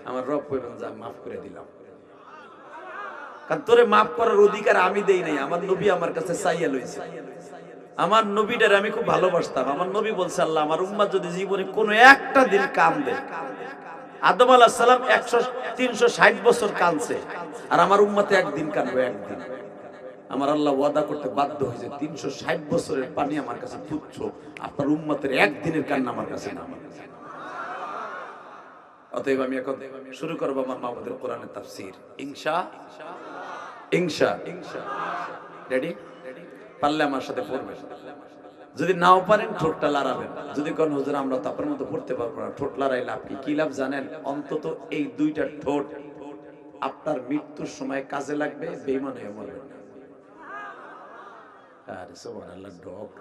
আমার রব কইবেন যা মাফ করে দিলাম, কারণ তোরে মাফ করার অধিকার আমি দেই নাই, আমার নবী আমার কাছে চাইয়া লইছে। আমার নবীটারে আমি খুব ভালোবাসতাম। আমার নবী বলছে, আল্লাহ আমার উম্মত যদি জীবনে কোনো একটা দিন কাঁদে, আদম আলাইহিস সালাম 360 বছর কাঁদছে, আর আমার উম্মতে একদিন কাঁদবে, একদিন। আমার আল্লাহ ওয়াদা করতে বাধ্য হয়েছে, 360 বছরের পানি আমার কাছে তুচ্ছ, আপনার উম্মতের একদিনের কান্না আমার কাছে না। অতএব আমি এখন শুরু করব আমার মাহমুদের কোরআনের তাফসীর, ইনশা। রেডি? পারলে আমার সাথে পড়বেন, যদি নাও পারেন ঠোঁটটা লড়াবেন। যদি কোন হুজুর আমরা তো আপনার মতো পড়তে পারবো না, ঠোঁট লড়াই লাভ কি লাভ জানেন? অন্তত এই দুইটা ঠোঁট আপনার মৃত্যুর সময় কাজে লাগবে, বেঈমান হয়ে মরবেন না। আরে সুবহানাল্লাহ, ডক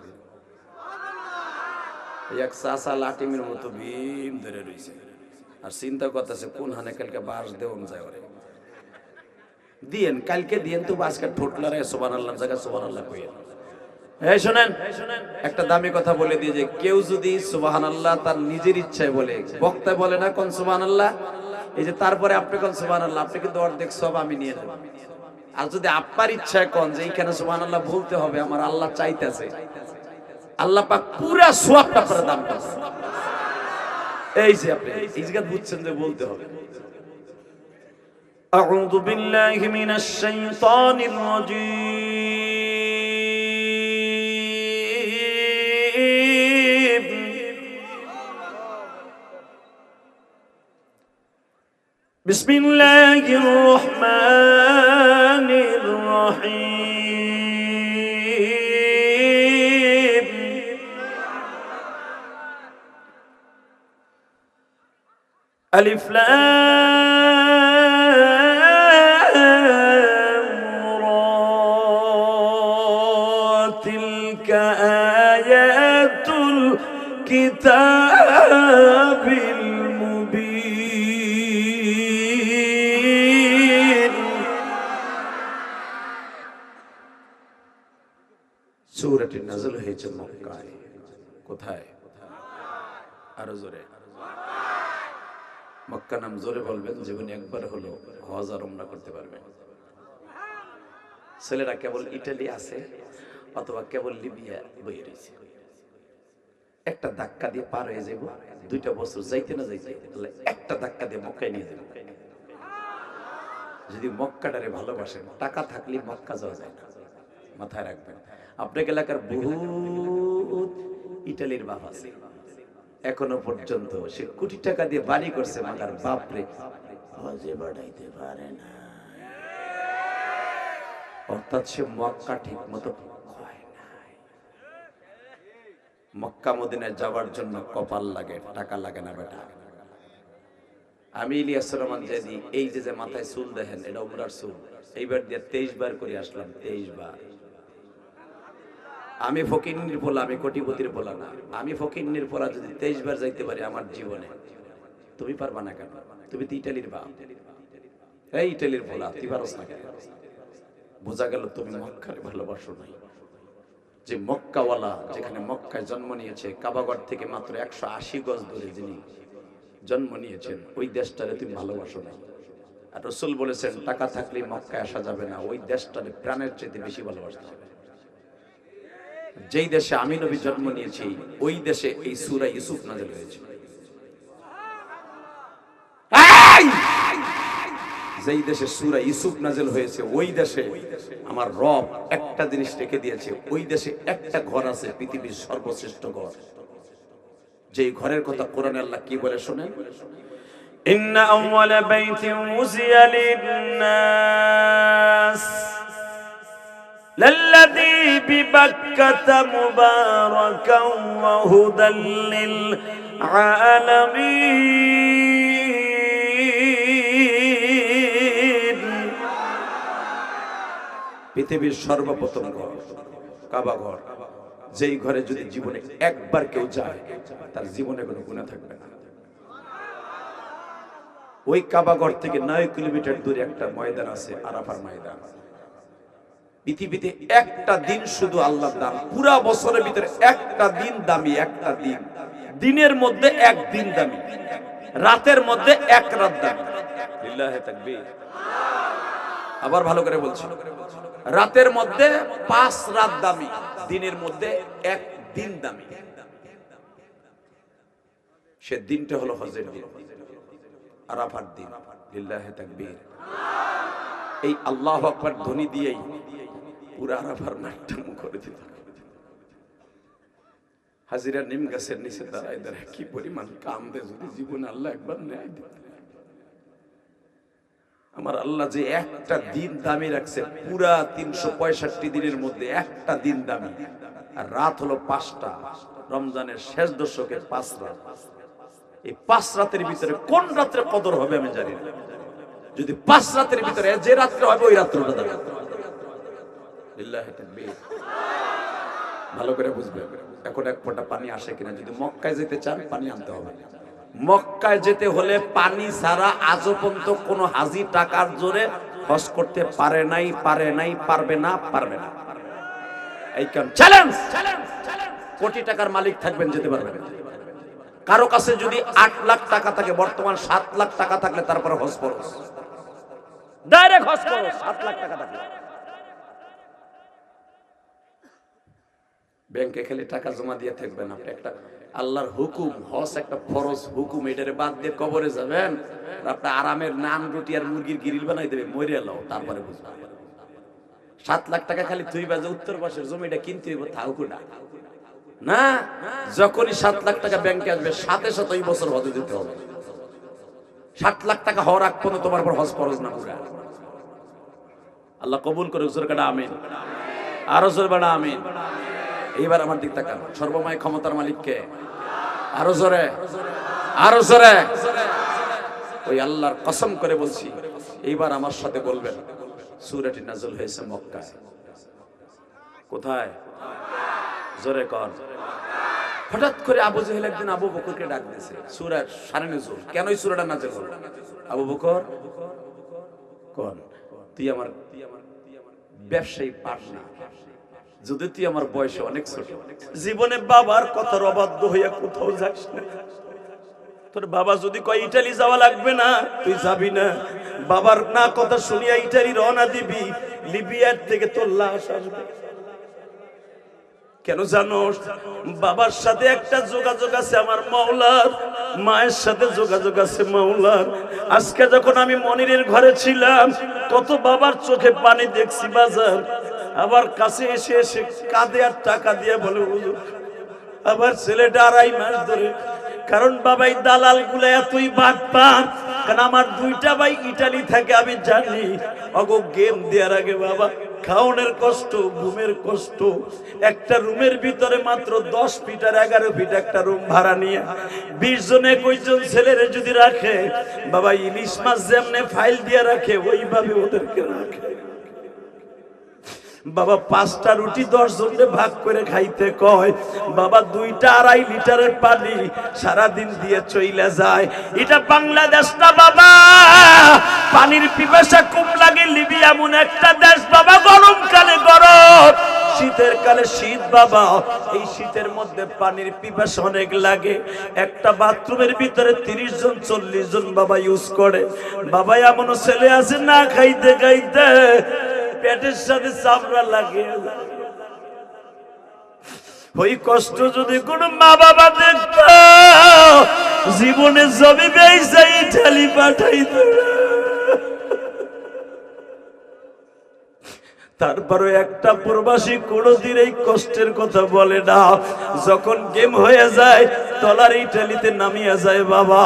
এক সাসা লাটিমের মতো ভীম ধরে রইছে, আর চিন্তা করতেছে কোন হানে কালকে বাস দেওন যায় ওরে দিয়েন, কালকে দিয়েন তো আজকে ঠোঁট লড়াই সুবহানাল্লাহ জায়গা সুবহানাল্লাহ কইেন। এই শুনেন, একটা দামি কথা বলে দিয়ে, যে কেউ যদি সুবহানাল্লাহ তার নিজের ইচ্ছায় বলে, বক্তা বলে না কোন সুবহানাল্লাহ, এই যে তারপরে আপনি কোন সুবহানাল্লাহ, আপনি কিন্তু অর্ধেক সব আমি নিয়ে নেব। আর যদি আপনার ইচ্ছায় কোন যে এইখানে সুবহানাল্লাহ বলতে হবে, আমার আল্লাহ চাইতেছে, আল্লাহ পাক পুরা সওয়াবটা আপনার দান করবে। এই যে আপনি এই জায়গা বুঝছেন যে বলতে হবে। আউযু বিল্লাহি মিনাশ শাইতানির রাজীম। বিসমিল্লাহির রহমানির রহিম। আলিফ লাম রা, তিলকা আয়াতুল কিতাবিল মুবিন। সূরাটি নাযিল হয়েছে মক্কায়। কোথায়? আরো জোরে। মক্কা নাম জোরে বলবেন, জীবনে একবার হলো হজ আর উমরা করতে পারবেন। ছেলেরা কেবল ইটালি আছে অথবা কেবল লিবিয়া বইয়ে রয়েছে, একটা ধাক্কা দিয়ে পার হয়ে যাবো। 2টা বছর যাইতে না যাইতে একটা ধাক্কা দিয়ে মক্কায় নিয়ে যাবো। যদি মক্কাটারে ভালোবাসেন, টাকা থাকলে মক্কা যাওয়া যায় না, মাথায় রাখবেন। আপনার এলাকার বহুত ইটালির বাপ আছে, এখনো পর্যন্ত সে কোটি টাকা দিয়ে বাড়ি করছে, মাগার বাপরে হজে বাড়াইতে পারে না। অর্থাৎ সে মক্কা ঠিক মতো হয় না। মক্কা মদিনায় যাওয়ার জন্য কপাল লাগে, টাকা লাগে না বেটা। আমি ইলিয়াস রহমান জিয়াদি, এই যে মাথায় চুল দেখেন, এটা উমরার চুল, এইবার দিয়ে 23 বার করে আসলাম, 23 বার। আমি ফকিন্নির পোলা, আমি কোটিপতির পোলা না। আমি ফকিন্নির পোলা যদি 23 বার যাইতে পারি আমার জীবনে, তুমি পারবা না কেন? তুমি তো ইটালির বাপ। এই ইটালির ভোলা তুই পারস না কেন? বোঝা গেল তুমি মক্কারে ভালোবাসো নাই। যে মক্কাওয়ালা, যেখানে মক্কায় জন্ম নিয়েছে, কাবাগর থেকে মাত্র 180 গজ দূরে যিনি জন্ম নিয়েছেন, ওই দেশটারে তুমি ভালোবাসো না। আর রাসূল বলেছেন টাকা থাকলে মক্কায় আসা যাবে না, ওই দেশটারে প্রাণের চাইতে বেশি ভালোবাসতে হবে। যেই দেশে আমি নবী জন্ম নিয়েছি, ওই দেশে এই সূরা ইউসুফ নাযিল হয়েছে। যেই দেশে সূরা ইউসুফ নাযিল হয়েছে, ওই দেশে আমার রব একটা জিনিস রেখে দিয়েছে। ওই দেশে একটা ঘর আছে, পৃথিবীর সর্বশ্রেষ্ঠ ঘর। যেই ঘরের কথা কোরআনে আল্লাহ কি বলে শুনেন, ইন্না আউওয়ালা বাইতিন উযিয়া লিন-নাস লাল্লাযী বিবাক্কাতা মুবারাকান ওয়া হুদাল লিল আলামিন। পৃথিবীর সর্বপ্রথম ঘর কাবা ঘর, যেই ঘরে যদি জীবনে একবার কেউ যায়, তার জীবনে কোনো গুনাহ থাকবে না। ওই কাবা ঘর থেকে 9 কিলোমিটার দূরে একটা ময়দান আছে, আরাফার ময়দান। পৃথিবীতে একটা দিন শুধু আল্লাহর দান, পুরা বছরের ভিতরে একটা দিন দামি, একটা দিন। দিনের মধ্যে এক দিন দামি, রাতের মধ্যে এক রাত দামি। লিল্লাহি তাকবীর। আবার ভালো করে বলছি, রাতের মধ্যে 5 রাত দামি, দিনের মধ্যে এক দিন দামি। সে দিনটা হলো হজের দিন, আরাফার দিন। লিল্লাহি তাকবীর। এই আল্লাহু আকবার ধ্বনি দিয়েই পুরা আরাফার মাঠটা মুখরিত থাকে। হাজিরা নিম গাছের নিচে দাঁড়ায় দাঁড়ায় কি পরিমাণ কান্দে, যদি জীবনে আল্লাহ একবার নেয়। আমার আল্লাহ যে একটা দিন দামি রাখছে, পুরা 365 দিনের মধ্যে একটা দিন দামি। আর রাত হলো 5টা, রমজানের শেষ দশকে 5 রাত। এই 5 রাতের ভিতরে কোন রাত্রে কদর হবে আমি জানি না। যদি 5 রাতের ভিতরে যে রাত্রে হবে, ওই রাত্রটা দামি। লিল্লাহি তাকবীর। ভালো করে বুঝবেন, এখন এক ফোঁটা পানি আসে কিনা। যদি মক্কায় যেতে চান, পানি আনতে হবে। মক্কায় যেতে হলে পানি ছাড়া আজও পর্যন্ত কোন হাজি টাকার জোরে হজ করতে পারে নাই, পারবে না। এই কাম চ্যালেঞ্জ। কোটি টাকার মালিক থাকবেন, যেতে পারবেন। কারো কাছে যদি 8 লাখ টাকা থাকে, বর্তমান 7 লাখ টাকা থাকলে তারপরে হজ ফরজ, ডাইরেক্ট হজ ফরজ। 7 লাখ টাকা থাকলে ব্যাংকে খালি টাকা জমা দিয়ে থাকবেন আপনি। একটা আল্লাহর হুকুম, হজ একটা ফরজ হুকুম, এটারে বাদ দিয়ে কবরে যাবেন, আপনি আরামের নান রুটি আর মুরগির গ্রিল বানাই দেবে, মরে এলো, তারপরে বুঝবেন। 7 লাখ টাকা খালি তুই বাজে উত্তর পাশের জমিটা কিনতে হইব, থাকুকুটা না। যখনই 7 লাখ টাকা ব্যাংকে আসবে, সাথে সাথে এই বছর হজে যেতে হবে। 7 লাখ টাকা হওয়ার আগ পর্যন্ত তোমার পর হজ ফরজ না পুরা। আল্লাহ কবুল করে, জোরে কাটা আমিন, আরো জোরে বাড়া আমিন। এইবার আমার দিক তাকান, সর্বময় ক্ষমতার মালিককে, আরো জোরে, আরো জোরে। ওই আল্লাহর কসম করে বলছি, এইবার আমার সাথে বলবেন, সূরাটি নাযিল হয়েছে মক্কায়। কোথায়? জোরে কর। হঠাৎ করে আবু জেহেল একদিন আবু বকরকে ডাক দিয়েছে, সূরার শানে নজুল। কেন এই সূরাটা নাযিল হলো? আবু বকর কোন? তুই আমার ব্যবসায়ী পার্টনার, যদি তুই আমার বয়সে অনেক ছোট, জীবনে বাবার কথার অবাধ্য হইয়া কোথাও যাস না। তোর বাবা যদি কয় ইটালি যাওয়া লাগবে না, তুই যাবি না। বাবার না কথা শুনিয়া ইটালি রওনা দিবি, লিবিয়ার থেকে তোর লাশ আসবে। কেন জানোস? বাবার সাথে একটা যোগাযোগ আছে আমার মাওলার, মায়ের সাথে যোগাযোগ আছে মাওলার। আজকে যখন আমি মনিরের ঘরে ছিলাম, কত বাবার চোখে পানি দেখছি বাজার। আবার কাছে এসে এসে কাঁদে আর টাকা দিয়ে বলে, হুজুর আবার ছেলেটা 2.5 মাস ধরে, কারণ বাবাই দালাল গুলা এতই বাটপার। কারণ আমার 2টা ভাই ইটালি থাকে, আমি জানি। অগো গেম দেওয়ার আগে বাবা খাওয়ানোর কষ্ট, ঘুমের কষ্ট। একটা রুমের ভিতরে মাত্র 10 ফিট আর 11 ফিট একটা রুম ভাড়া নিয়ে 20 জন 21 জন ছেলেরে যদি রাখে, বাবা ইলিশ মাছ যেমনে ফাইল দিয়ে রাখে, ওইভাবে ওদেরকে রাখে। বাবা 5টা রুটি 10 জনে ভাগ করে খাইতে কয়, বাবা 2টা 2.5 লিটারের পানি সারাদিন দিয়ে চইলা যায়। এটা বাংলাদেশ না বাবা, পানির পিপাসা কম লাগে। লিবিয়া এমন একটা দেশ বাবা, গরমকালে গরম, শীতের কালে শীত বাবা। এই শীতের মধ্যে পানির পিপাসা অনেক লাগে। একটা বাথরুমের ভিতরে 30 জন 40 জন বাবা ইউজ করে। বাবা এমনও ছেলে আছে না খাইতে খাইতে পেটের সাথে চামড়া লাগে। ওই কষ্ট যদি কোন মা বাবা দেখত, জীবনে জমি বেচাই ঠেলি পাঠাইত। তারপরে একটা প্রবাসী কোনদিন এই কষ্টের কথা বলে না। যখন গেম হয়ে যায় তলার ইটালিতে নামিয়ে যায়। বাবা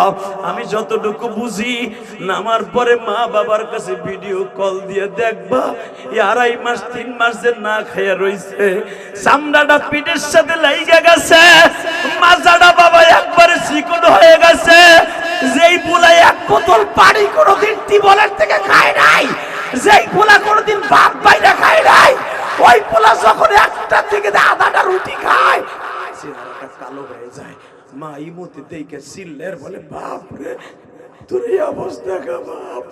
আমি যতটুকু বুঝি, নামার পরে মা বাবার কাছে ভিডিও কল দিয়ে দেখবা, 2.5 মাস 3 মাস যে না খাইয়া রইছে, চামড়াটা পিঠের সাথে লাইগা গেছে, মাজাটা বাবা একবারে চিকন হয়ে গেছে। যেই পোলাই 1 বোতল পানি কোনদিন টিবলের থেকে খায় নাই, যেই পোলা কোনদিন ভাত বাইরে খায় নাই, ওই পোলা যখন একটা থেকে 1/2টা রুটি খায়, চেহারাটা কালো হয়ে যায়। মা ইমতি দেখে চিল্লের বলে, বাপ রে তোর এই অবস্থা কা বাপ,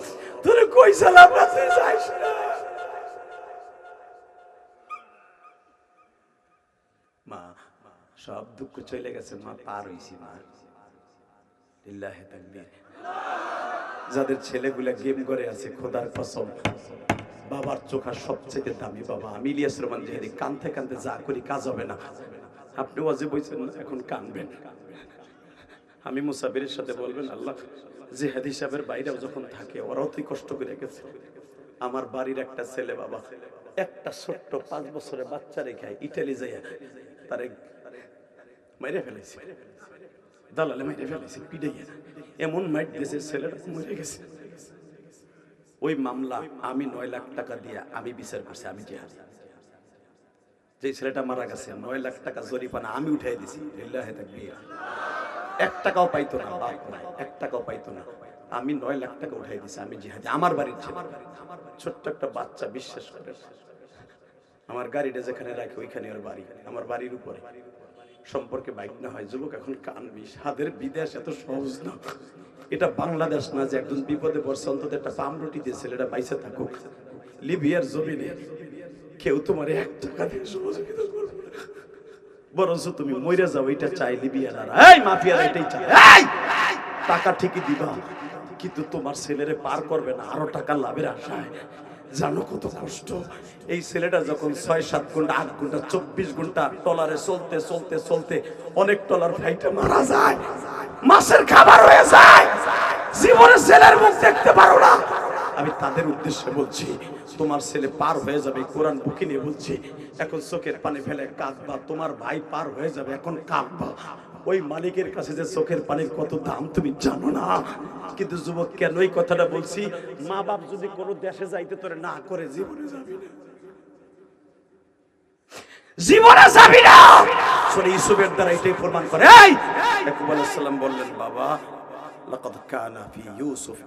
তোরে কই সালাম আছে যাইস না। মা সব দুঃখ চলে গেছে, মা পার হইছি। মা লিল্লাহি তাকবীর। যাদের ছেলেগুলা গেম করে আছে, খোদার কসম বাবার চোখা সবচেয়ে দামি। বাবা আমি ইলিয়াস রহমান জেহেদি, কানতে কানতে যা করি কাজ হবে না। আপনি ওয়াজে বলছেন না, এখন কানবেন। আমি মুসাফিরের সাথে বলবেন, আল্লাহ জেহাদি সাহেবের বাইরেও যখন থাকে ওরাও তুই কষ্ট করে গেছে। আমার বাড়ির একটা ছেলে বাবা, একটা ছোট্ট 5 বছরের বাচ্চা রেখে ইটালি যাইয়া তারে মেরে ফেলেছে, দালালে মেরে ফেলেছে, পিড়ে গেছে, এমন মাইট দিয়েছে ছেলেটা মরে গেছে। ওই মামলা আমি 9 লাখ টাকা দিয়ে আমি বিচার করছি। আমি জিহাদি, যে ছেলেটা মারা গেছে 9 লাখ টাকা জরিমানা আমি উঠাই দিছি। লিল্লাহি তাকবীর। 1 টাকাও পাইতো না, বাপ নাই 1 টাকাও পাইতো না, আমি 9 লাখ টাকা উঠাই দিছি। আমি জিহাদি, আমার বাড়ির ছেলে, ছোট্ট একটা বাচ্চা, বিশ্বাস করে আমার গাড়িটা যেখানে রাখি ওইখানে ওর বাড়ি, আমার বাড়ির উপরে। সম্পর্কে বাইক না হয় যুবক এখন কানবি, সাদের বিদেশ এত সহজ না। এটা বাংলাদেশ না যে একজন বিপদে পড়ছে অন্তত একটা পামরুটি দিয়ে ছেলেটা বাইসে থাকুক। লিবিয়ার জমিনে কেউ তোমার 1 টাকা দিয়ে সহযোগিতা করবে না, বরঞ্চ তুমি মরে যাও এটা চাই লিবিয়ারা। এই মাফিয়ারা এটাই চায়, এই টাকা ঠিকই দিবা কিন্তু তোমার ছেলেরে পার করবে না আরো টাকা লাভের আশায়। জানো কত কষ্ট। এই ছেলেটা যখন 6-7 ঘন্টা 8 ঘন্টা 24 ঘন্টা টলারে চলতে চলতে চলতে অনেক টলার ফাইটে মারা যায়, মাছের খাবার হয়ে যায়, জীবনে ছেলের মুখ দেখতে পারো না। আমি তাদের উদ্দেশ্যে বলছি, তোমার ছেলে পার হয়ে যাবে, কোরআন বুকে নিয়ে বলছি। এখন চোখের পানি ফেলে কাঁদবা, তোমার ভাই পার হয়ে যাবে, এখন কাঁদবা। ওই মালিকের কাছে যে চোখের পানির কত দাম তুমি জানো না। কিন্তু যুবক কেন এই কথাটা বলছি, মা বাপ যদি কোনো দেশে যাইতে তোরে না করে জীবনে যাবি না, জীবনে যাবি না। সূরা ইউসুফের দ্বারা এটাই প্রমাণ করে। এই ইয়াকুব আলাইহিস সালাম বললেন, বাবা লাকাদ কানা ফি ইউসুফ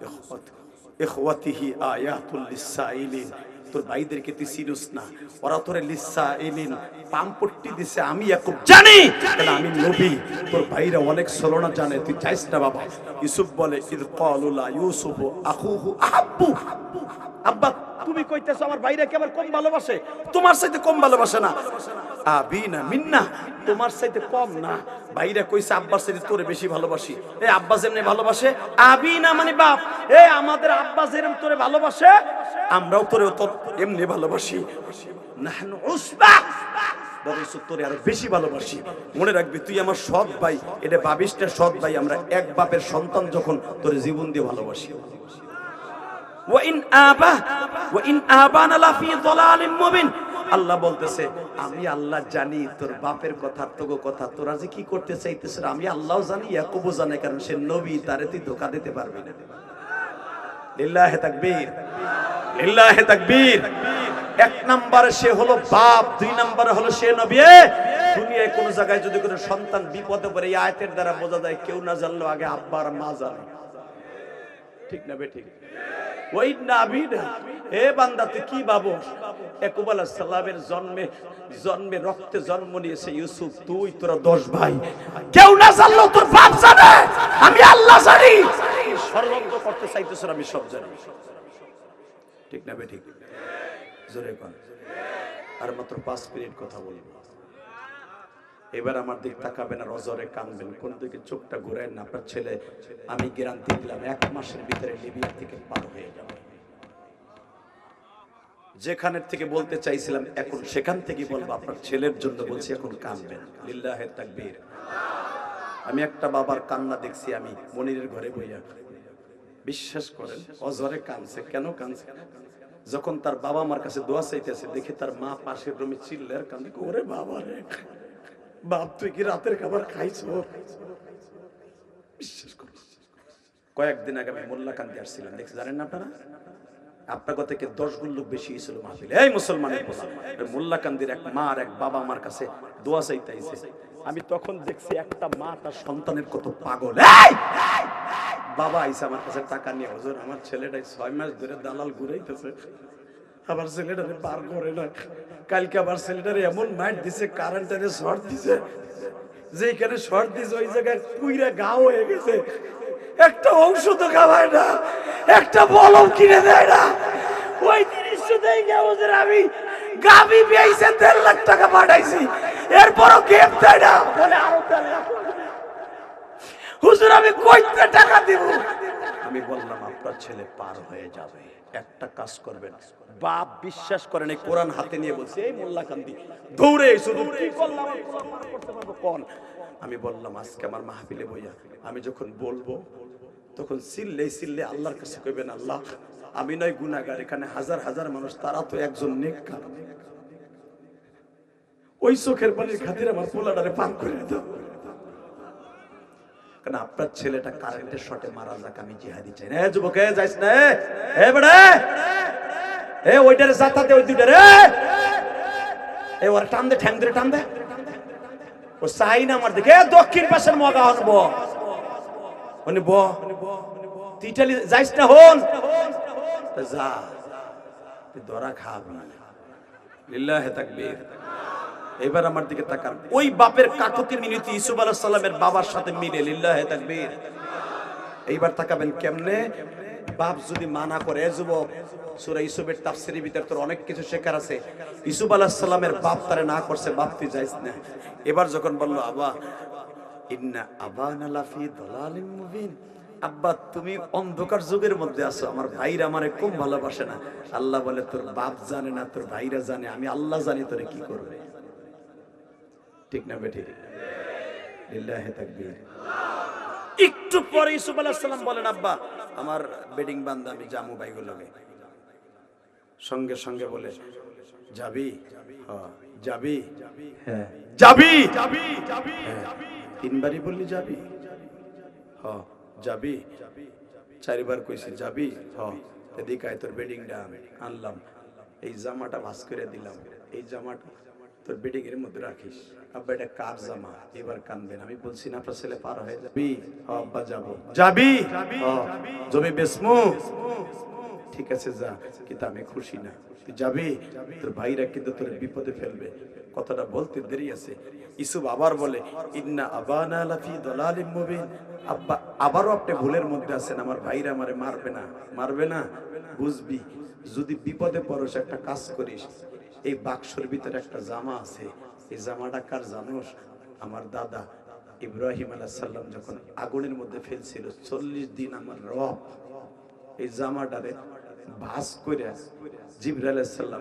ইখওয়াতিহি আয়াতুল লিসাইলিন। তোর ভাইদেরকে তুই চিনিস না, ওরা তোরে লিসাইলিন পামপট্টি দিছে, আমি ইয়াকুব জানি, কারণ আমি নবী। তোর ভাইরা অনেক ছলনা জানে, তুই চাইস না বাবা। ইউসুফ বলে, ইদ ক্বালু লা ইউসুফ আখুহু আহাব্বু। আব্বা তুমি কইতেছো আমার ভাইরা কি আমার কম ভালোবাসে? তোমার চাইতে কম ভালোবাসে না। আবিনা মিন্না, তোমার চাইতে কম না। ভাইরা কইছে আব্বার চাইতে তোরে বেশি ভালোবাসি। এই আব্বা যেমনি ভালোবাসে, আবিনা মানে বাপ, এই আমাদের আব্বা যেরকম তোরে ভালোবাসে আমরাও তোরে তো এমনি ভালোবাসি। নাহনু উসবা, বরঞ্চ তোরে আরো বেশি ভালোবাসি। মনে রাখবি তুই আমার সৎ ভাই, এটা 22টা সৎ ভাই, আমরা এক বাপের সন্তান যখন তোরে জীবন দিয়ে ভালোবাসি। আল্লাহ বলতেছে, আমি আল্লাহ জানি তোর বাপের কথা, তোর কথা, তোরা যে কি করতে চাইতেছ আমি আল্লাহ জানি, ইয়াকুবও জানে, কারণ সে নবী, তারে তুই ধোঁকা দিতে পারবি না। লিল্লাহি তাকবীর, লিল্লাহি তাকবীর। 1 নম্বরে সে হলো বাপ, 2 নম্বরে হলো সে নবী। দুনিয়ায় কোন জায়গায় যদি কোনো সন্তান বিপদে পড়ে, এই আয়াতের দ্বারা বোঝা যায় কেউ না জানলেও আগে আব্বা আর মা জানে। ঠিক না বেঠিক? ওই নাবি না। হে বান্দা তুই কি ভাবো, ইয়াকুব আলাইহিস সালামের জন্মে রক্তে জন্ম নিয়েছে ইউসুফ, তুই তোরা 10 ভাই, কেউ না জানলেও তোর বাপ জানে, আমি আল্লাহ জানি। ষড়যন্ত্র করতে চাইতেছ, আমি সব জানি। ঠিক না বে ঠিক? জোরে কোন। আর মাত্র 5 মিনিট কথা বলবো। এবার আমার দিক তাকাবেন আর অজরে কানবেন, কোন দিকে চোখটা ঘুরায় না। আপনার ছেলে, আমি গ্যারান্টি দিলাম 1 মাসের ভিতরে লিবিয়া থেকে পার হয়ে যাবে। যেখানের থেকে বলতে চাইছিলাম এখন সেখান থেকে বলবো। আপনার ছেলের জন্য বলছি, এখন কানবেন। লিল্লাহে তাকবীর। আমি একটা বাবার কান্না দেখছি, আমি মনিরের ঘরে বইয়া। বিশ্বাস করেন অজরে কানছে। কেন কানছে? যখন তার বাবা মার কাছে দোয়া চাইতেছে, দেখে তার মা পাশের রুমে চিল্লার কান্দে, ওরে বাবা রে, বাপ তুই কি রাতের খাবার খাইছো? বিশ্বাস করো, কয়েকদিন আগে আমি মোল্লাকান্দি আসছিলাম, দেখছি জানেন না আপনারা? আপনার কথা থেকে 10 গুণ লোক বেশি ছিল মাহফিলে। এই মুসলমানের মোল্লাকান্দির এক মা আর এক বাবা আমার কাছে দোয়া চাইতে আইছে। আমি তখন দেখছি একটা মা তার সন্তানের কত পাগল। বাবা আইসা আমার কাছে টাকা নিয়ে, হুজুর আমার ছেলেটা 6 মাস ধরে দালাল ঘুরাইতেছে, আবার ছেলেটারে পার করে না। কালকে আবার ছেলেটারে এমন মাইট দিছে, কারেন্টারে শর্ট দিছে, যেখানে শর্ট দিছে ওই জায়গায় পুইরা গাও হয়ে গেছে। একটা ঔষধ খাওয়ায় না, একটা বলম কিনে দেয় না। ওই দৃশ্য দেখে হুজুর আমি গাবি বেইছে 1.5 লাখ টাকা পাঠাইছি, এরপরও গেম দেয় না, বলে আরো 1.5 লাখ। হুজুর আমি কইতে টাকা দিব? আমি বললাম আপনার ছেলে পার হয়ে যাবে, একটা কাজ করবেন। বাপ বিশ্বাস করেন, এই কোরআন হাতে নিয়ে বলছে, এই মোল্লাকান্দি দৌড়ে শুধু কি করলাম করতে পারবো কোন? আমি বললাম আজকে আমার মাহফিলে বইয়া আমি যখন বলবো তখন চিল্লে আল্লাহর কাছে কইবেন, আল্লাহ আমি নয় গুনাহগার, এখানে হাজার হাজার মানুষ, তারা তো একজন নেককার, ওই চোখের পানির খাতিরে আমার পোলাটারে পার করে দাও। কারণ আপনার ছেলেটা কারেন্টের শটে মারা যাক, আমি জিহাদি চাই না। যুবক যাইস না, এ বড়ে এ ওইটারে জাতাতে, ওই দুইটারে এ ওর টান দে, ঠ্যাং ধরে টান দে। ও চাই না আমার দিকে, দক্ষিণ পাশের মগা হনব উনি ব তুই ইটালি যাইস না, হন যা তুই ধরা খাবি। লিল্লাহে তাকবীর। এবার আমার দিকে তাকান, ওই বাপের কাকতি মিনতি ইউসুফ আলাইহিস সালামের বাবার সাথে মিলে। লিল্লাহে তাকবীর। এইবার তাকাবেন কেমনে বাপ যদি মানা করে। যুবক, সূরা ইউসুফের তাফসীরের ভিতর তোর অনেক কিছু শেখার আছে। ইউসুফ আলাইহিস সালামের বাপ তারে না করছে, বাপ তুই যাইস না। এবার যখন বলল আবা ইন্না আবানা লাফি দালালিম মুবিন, আব্বা তুমি অন্ধকার যুগের মধ্যে আছো, আমার ভাইরা আমারে কম ভালোবাসে না। আল্লাহ বলে তোর বাপ জানে না, তোর ভাইরা জানে, আমি আল্লাহ জানি তোরে কি করবে। ঠিক না বেটি? লিল্লাহি তাকবীর। একটু পরে ইউসুফ আলাইহিস সালাম বলেন, আব্বা আমার বেডিং বান্দা, আমি জামু বাইগুলোকে। সঙ্গে সঙ্গে বলে যাবি? হ্যাঁ যাবি। হ্যাঁ যাবি। তিনবারই বললি যাবি? হ্যাঁ যাবি। 4 বার কইছি যাবি। হ্যাঁ এদিকে আয়, তোর বেডিংটা আনলাম, এই জামাটা ভাঁজ করে দিলাম, এই জামাটা তোর বেডিং এর মধ্যে রাখিস। আব্বা এটা কার জামা? এবার কানবেন। আমি বলছি না আপনার ছেলে পার হয়ে যাবি? হ্যাঁ আব্বা যাবো। যাবি? হ্যাঁ। জমি বেসমু? ঠিক আছে যা, কিন্তু আমি খুশি না। তুই যাবি, তোর ভাইরা কিন্তু তোর বিপদে ফেলবে। কথাটা বলতে দেরি আছে। ইউসুফ আবার বলে ইন্না আবানা লাফি দালালিম মুবিন, আব্বা আবারও আপনি ভুলের মধ্যে আছেন, আমার ভাইরা আমারে মারবে না। বুঝবি যদি বিপদে পড়স, একটা কাজ করিস, এই বাক্সের ভিতরে একটা জামা আছে, এই জামাটা কার জানোস? আমার দাদা ইব্রাহিম আলাইহিস সালাম যখন আগুনের মধ্যে ফেলছিল, 40 দিন আমার রব এই জামাটারে ভাঁজ করে জিবরাইল আলাইহিস সালাম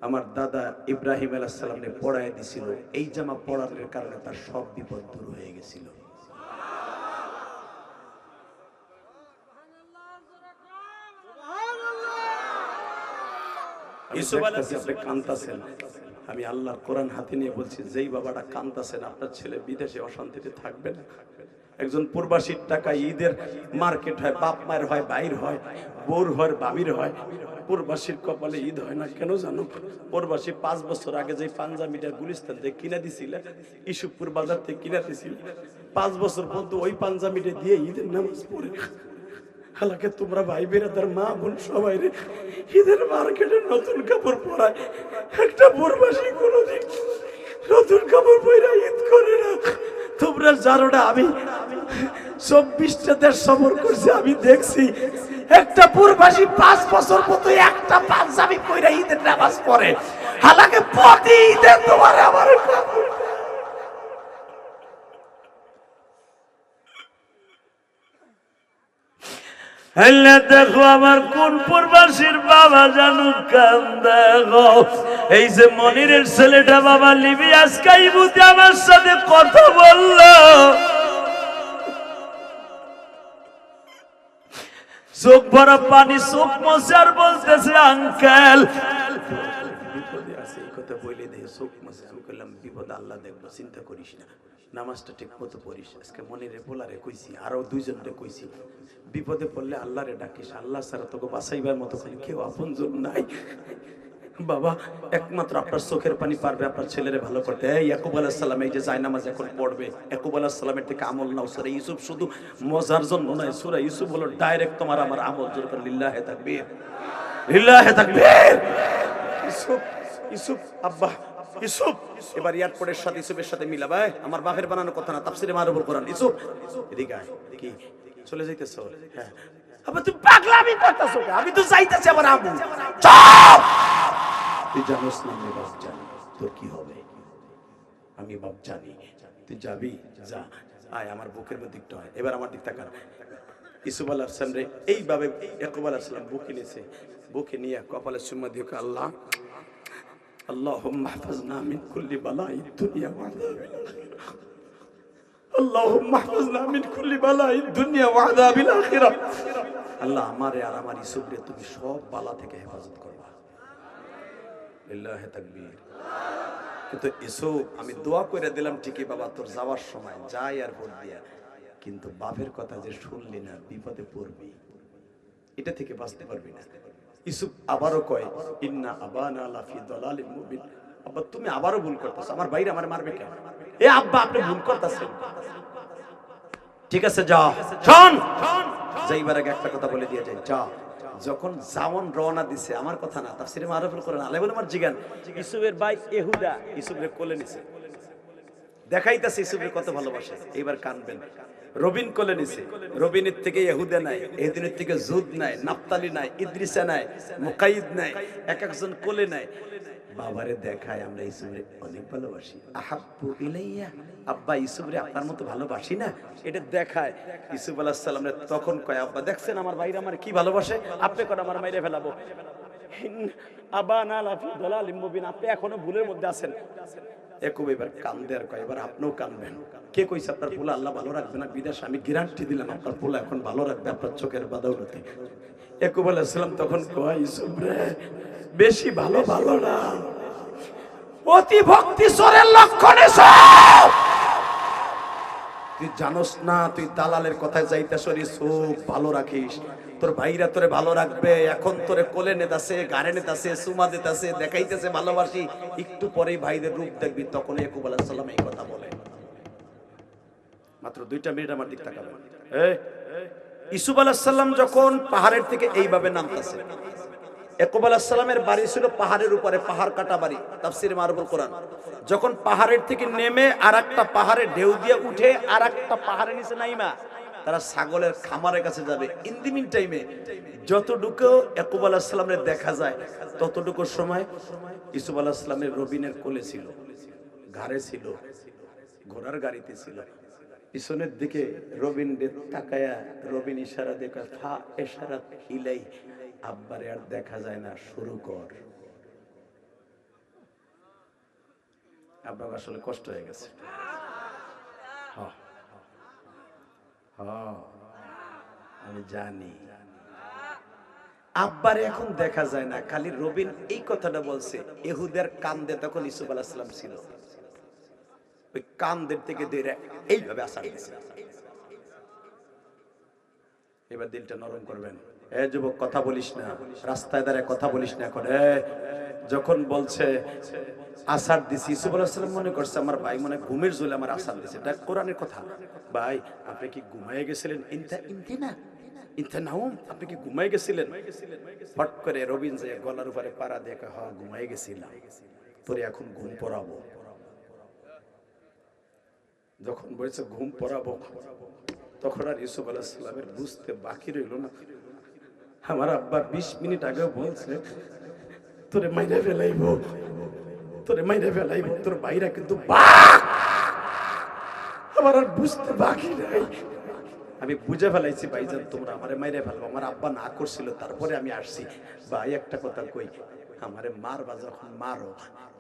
আমার দাদা ইব্রাহিম আলাইহিস সালামকে পড়ায় দিছিল। এই জামা পরানোর কারণে তার সব বিপদ দূর হয়ে গেছিল। ইউসুফ আলাইহিস সালাম কাঁদতেছেন, আমি আল্লাহর কোরআন হাতে নিয়ে বলছি, যেই বাবাটা কাঁদতেছেন আপনার ছেলে বিদেশে অশান্তিতে থাকবে না। একজন প্রবাসীর টাকা ঈদের মার্কেট হয়, বাপ মায়ের হয়, ভাইর হয়, বউর হয়, বাবির হয়। প্রবাসীর কপালে ঈদ হয় না কেন জানো? প্রবাসী 5 বছর আগে যে পাঞ্জাবিটা গুলিস্তান থেকে কিনে দিছিল, ইসুফপুর বাজার থেকে কিনে দিছিল, 5 বছর পর্যন্ত ওই পাঞ্জাবিটা দিয়ে ঈদের নামাজ পড়ে। হালাকে তোমরা ভাই বেরাদার মা বোন সবাই রে ঈদের মার্কেটে নতুন কাপড় পরায়, একটা প্রবাসী কোনোদিন নতুন কাপড় পরা ঈদ করে না। তোমরা জানো না আমি 24টা দেশ সফর করছি, আমি দেখছি একটা প্রবাসী 5 বছর মতো একটা পাঞ্জাবি পরা ঈদের নামাজ পড়ে, হালাকে প্রতি ঈদে তোমার আমার দেখো আমার কোন প্রবাসীর বাবা জানু কান্দা গো। এই যে মনিরের ছেলেটা বাবা লিবি আজকে ইবুতে আমার সাথে কথা বললো, চোখ ভরা পানি, চোখ মুছে আর বলতেছে আঙ্কেল বিপদে আছে, এই কথা বলে দিয়ে চোখ মুছে। আমি বললাম বিপদ আল্লাহ দেখবো, চিন্তা করিস না, নামাজটা ঠিক মতো পড়িস। আজকে মনিরে পোলারে কইছি, আরো 2 জনরে কইছি, বিপদে পড়লে আল্লাহরে ডাকিস, আল্লাহ ছাড়া তোকে বাঁচাইবার মতো কেউ আপনজন নাই। বাবা একমাত্র আপনার চোখের পানি পারবে আপনার ছেলেরে ভালো করতে। এই ইয়াকুব আলাইহিস সালাম এই যে জায়নামাজ এখন পড়বে, ইয়াকুব আলাইহিস সালামের থেকে আমল নাও। সূরা ইউসুফ শুধু মজার জন্য নয়, সূরা ইউসুফ হলো ডাইরেক্ট তোমার আমার আমল। জোর করে লিল্লাহি তাকবীর, লিল্লাহি তাকবীর। ইউসুফ ইউসুফ আব্বা ইউসুফ, এবার এয়ারপোর্টের সাথে ইউসুফের সাথে মিলাবা। আমার বাপের বানানো কথা না, তাফসীরে মারুফুল কোরআন। ইউসুফ এদিকে আয়। কি চলে যাইতেছো? হ্যাঁ। আবার তুই পাগলামি করতেছো? আমি তো যাইতেছি আমার আম্মু। চুপ! তুই জানোস না আমি বাপ জানি তোর কি হবে, আমি বাপ জানি। তুই যাবি, যা, আয় আমার বুকের মধ্যে একটু আয়। এবার আমার দিক তাকা। ইউসুফ আলাইহিস সালাম রে এইভাবে ইয়াকুব আলাইহিস সালাম বুকে নিয়েছে, বুকে নিয়ে কপালে চুম্মা দিয়ে আল্লাহ আল্লাহুম্মা ইহফাজনা মিন কুল্লি বালাইদ দুনিয়া ওয়া আযাবিল আখিরাহ, আল্লাহুম্মা ইহফাজনা মিন কুল্লি বালাইদ দুনিয়া ওয়া আযাবিল আখিরাহ। আল্লাহ আমারে আর আমার ইউসুফরে তুমি সব বালা থেকে হেফাজত করবা। লিল্লাহি তাকবীর। কিন্তু ইউসুফ আমি দোয়া করে দিলাম ঠিকই বাবা, তোর যাওয়ার সময় যাই আর ভোট দিয়া, কিন্তু বাপের কথা যে শুনলি না বিপদে পড়বি, এটা থেকে বাঁচতে পারবি না। ইউসুফ আবারও কয় ইন্না আবানা লাফি দালালিন মুবিন। আব্বা তুমি আবারও ভুল করতেছো, আমার ভাইরা আমার মারবে কেন? এ আব্বা আপনি ভুল করতেছেন। ঠিক আছে যা, শোন, যাইবার আগে একটা কথা বলে দিয়ে যাই, যা। যখন জাওন রওনা দিছে, আমার কথা না, তাফসীরে মারুফুল কোরআন আলাই বলে আমার জিগান, ইউসুফের ভাই ইহুদা ইউসুফরে কোলে নিছে, দেখাইতাছে ইউসুফরে কত ভালোবাসে। এইবার কানবেন। রবিন কোলে নিছে, রবিনের থেকে ইহুদা নাই, ইহুদিনের থেকে জুদ নাই, নাফতালি নাই, ইদ্রিসা নাই, মুকাইদ নাই, এক একজন কোলে নাই। বাবারে দেখায় আমরা ইউসুফরে অনেক ভালোবাসি। আহাব্বু ইলাইয়া, আব্বা ইউসুফরে আপনার মতো ভালোবাসি না, এটা দেখায়। ইউসুফ আলাইহিস সালামরে তখন কয় আব্বা দেখছেন আমার ভাইরা আমার কি ভালোবাসে, আপনি কত আমার মাইরে ফেলাবো। আবানা লাফি দালালিম মুবিন, আপনি এখনো ভুলের মধ্যে আছেন। ইয়াকুব এবার কান্দে আর কয় এবার আপনিও কানবেন। কে কইছে আপনার পোলা আল্লাহ ভালো রাখবে না বিদেশ? আমি গ্যারান্টি দিলাম আপনার পোলা এখন ভালো রাখবে আপনার চোখের বাদৌলতে। ইয়াকুব আলাইহিস সালাম তখন কয় ইউসুফ রে বেশি ভালো ভালো না, অতি ভক্তি চোরের লক্ষণ এসব। তুই জানোস না তুই দালালের কথায় যাইতেছ, ইউসুফ ভালো রাখিস, তোর ভাইরা তোরে ভালো রাখবে। এখন তোরে কোলে নেতাছে, গাড়ে নেতাছে, সুমা দিতাছে, দেখাইতেছে ভালোবাসি। একটু পরেই ভাইদের রূপ দেখবি, তখন ইয়াকুব আলাইহিস সালাম এই কথা বলে। মাত্র 2টা মিনিট আমার দিক তাকাবেন। ইউসুফ আলাইহিস সালাম যখন পাহাড়ের থেকে এইভাবে নামতাছে, ইয়াকুব আলাইহিস সালামের বাড়ি ছিল পাহাড়ের উপরে, পাহাড় কাটা বাড়ি, তাফসীরে মারুফুল কোরআন। যখন পাহাড়ের থেকে নেমে আরেকটা পাহাড়ে ঢেউ দিয়ে উঠে আরেকটা পাহাড়ের নিচে নাইমা তারা ছাগলের খামারের কাছে যাবে, ইন দি মিন টাইমে যতটুকু ইয়াকুব আলাইহিস সালামের দেখা যায় ততটুকু সময় ইউসুফ আলাইহিস সালামের রবিনের কোলে ছিল, ঘাড়ে ছিল, ঘোড়ার গাড়িতে ছিল। পিছনের দিকে রবিন তাকায়া রবিন ইশারা দেখা ফা ইশারাত ইলাই, আব্বারে আর দেখা যায় না, শুরু কর। আব্বা আসলে কষ্ট হয়ে গেছে। আমি জানি আব্বারে এখন দেখা যায় না, খালি রবিন এই কথাটা বলছে। ইহুদের কান্দে তখন ইউসুফ আলাইহিস সালাম ছিল, ওই কান্দের থেকে ধরে এইভাবে আসার গেছে। এবার দিলটা নরম করবেন। এ যুবক কথা বলিস না, রাস্তায় দাঁড়ায় কথা বলিস না। এখন যখন বলছে আসার দিছি, ইউসুফ আলাইহিস সালাম মনে করছে আমার ভাই মনে ঘুমের ঝোলে আমার আসার দিছে, এটা কোরআনের কথা। ভাই আপনি কি ঘুমায়ে গেছিলেন? ইনতা ইনতি না ইন্তানাউম, আপনি কি ঘুমাই গেছিলেন? ফট করে রবিন যে গলার উপরে পাড়া দিয়ে কয়, হ্যাঁ ঘুমাই গেছিলাম, তোরে এখন ঘুম পড়াবো। যখন বলছে ঘুম পড়াবো, তখন আর ইউসুফ আলাইহিস সালামের বুঝতে বাকি রইল না। আমার আব্বা 20 মিনিট আগে বলছে তোরে মাইরে ফেলাইবো, তোরে মাইরে ফেলাইবো, তোর ভাইরা কিন্তু বাঘ। আমার আর বুঝতে বাকি নাই। আমি বুঝে ফেলাইছি ভাইজান তোমরা আমারে মাইরে ফেলবো। আমার আব্বা না করছিল, তারপরে আমি আসছি। ভাই একটা কথা কই, আমারে মারবা যখন মারো,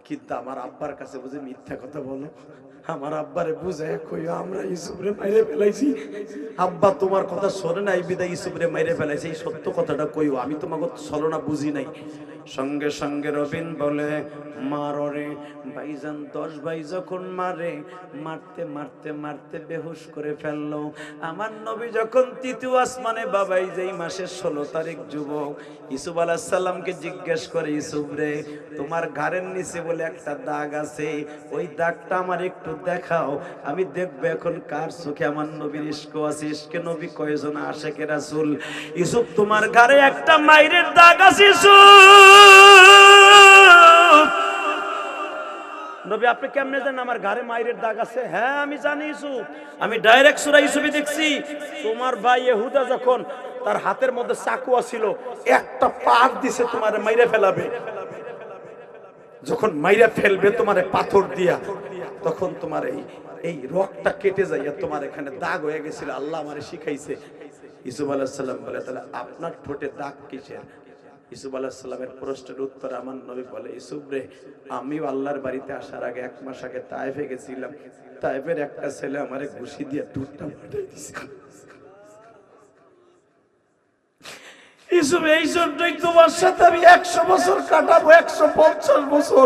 কিন্তু আমার আব্বার কাছে বুঝে মিথ্যা কথা বলো। আমার আব্বারে বুঝায় কইও আমরা ইউসুফরে মাইরে ফেলাইছি, আব্বা তোমার কথা শোনে নাই বিদায় ইউসুফরে মাইরে ফেলাইছি, এই সত্য কথাটা কইও, আমি তোমাকে ছলনা বুঝি নাই। সঙ্গে সঙ্গে রবিন বলে মারো রে। ভাইজান 10 ভাই যখন মারে, মারতে মারতে মারতে বেহুশ করে ফেললো। আমার নবী যখন তৃতীয় আসমানে বাবাই যেই মাসের 16 তারিখ যুবক ইউসুফ আলাইহিস সালামকে জিজ্ঞেস করে, ইউসুফ রে তোমার ঘাড়ের নিচে বলে একটা দাগ আছে, ওই দাগটা আমার একটু দেখাও, আমি দেখবো এখন কার চোখে আমার নবীর ইশক আছে। ইশকে নবী কয়জন আশিকে রাসূল। ইউসুফ তোমার ঘাড়ে একটা মাইরের দাগ আছে নবী। আপনি কেমনে জানেন আমার ঘাড়ে মাইরের দাগ আছে? হ্যাঁ আমি জানি ইউসুফ, আমি ডাইরেক্ট সূরা ইউসুফে দেখছি। তোমার ভাই ইহুদা যখন তার হাতের মধ্যে চাকু ছিল, একটা পাক দিছে তোমার মাইরে ফেলাবে, যখন মাইরা ফেলবে তোমারে পাথর দিয়া, তখন তোমার এই রক্তটা কেটে যাইয়া তোমার এখানে দাগ হয়ে গেছিল, আল্লাহ আমারে শিখাইছে। ইউসুফ আলাইহিস সালাম বলে তাহলে আপনার ঠোঁটে দাগ কিসের? ইউসুফ আলাইহিস সালামের প্রশ্নের উত্তরে আমার নবী বলে, ইউসুফ রে আমিও আল্লাহর বাড়িতে আসার আগে 1 মাস আগে তায়েফে গেছিলাম, তায়েফের একটা ছেলে আমারে ঘুষি দিয়ে টুটটা ফাটাই দিছে। ইউসুফ এই জন্যই তোমার সাথে আমি 100 বছর কাটাবো, 150 বছর।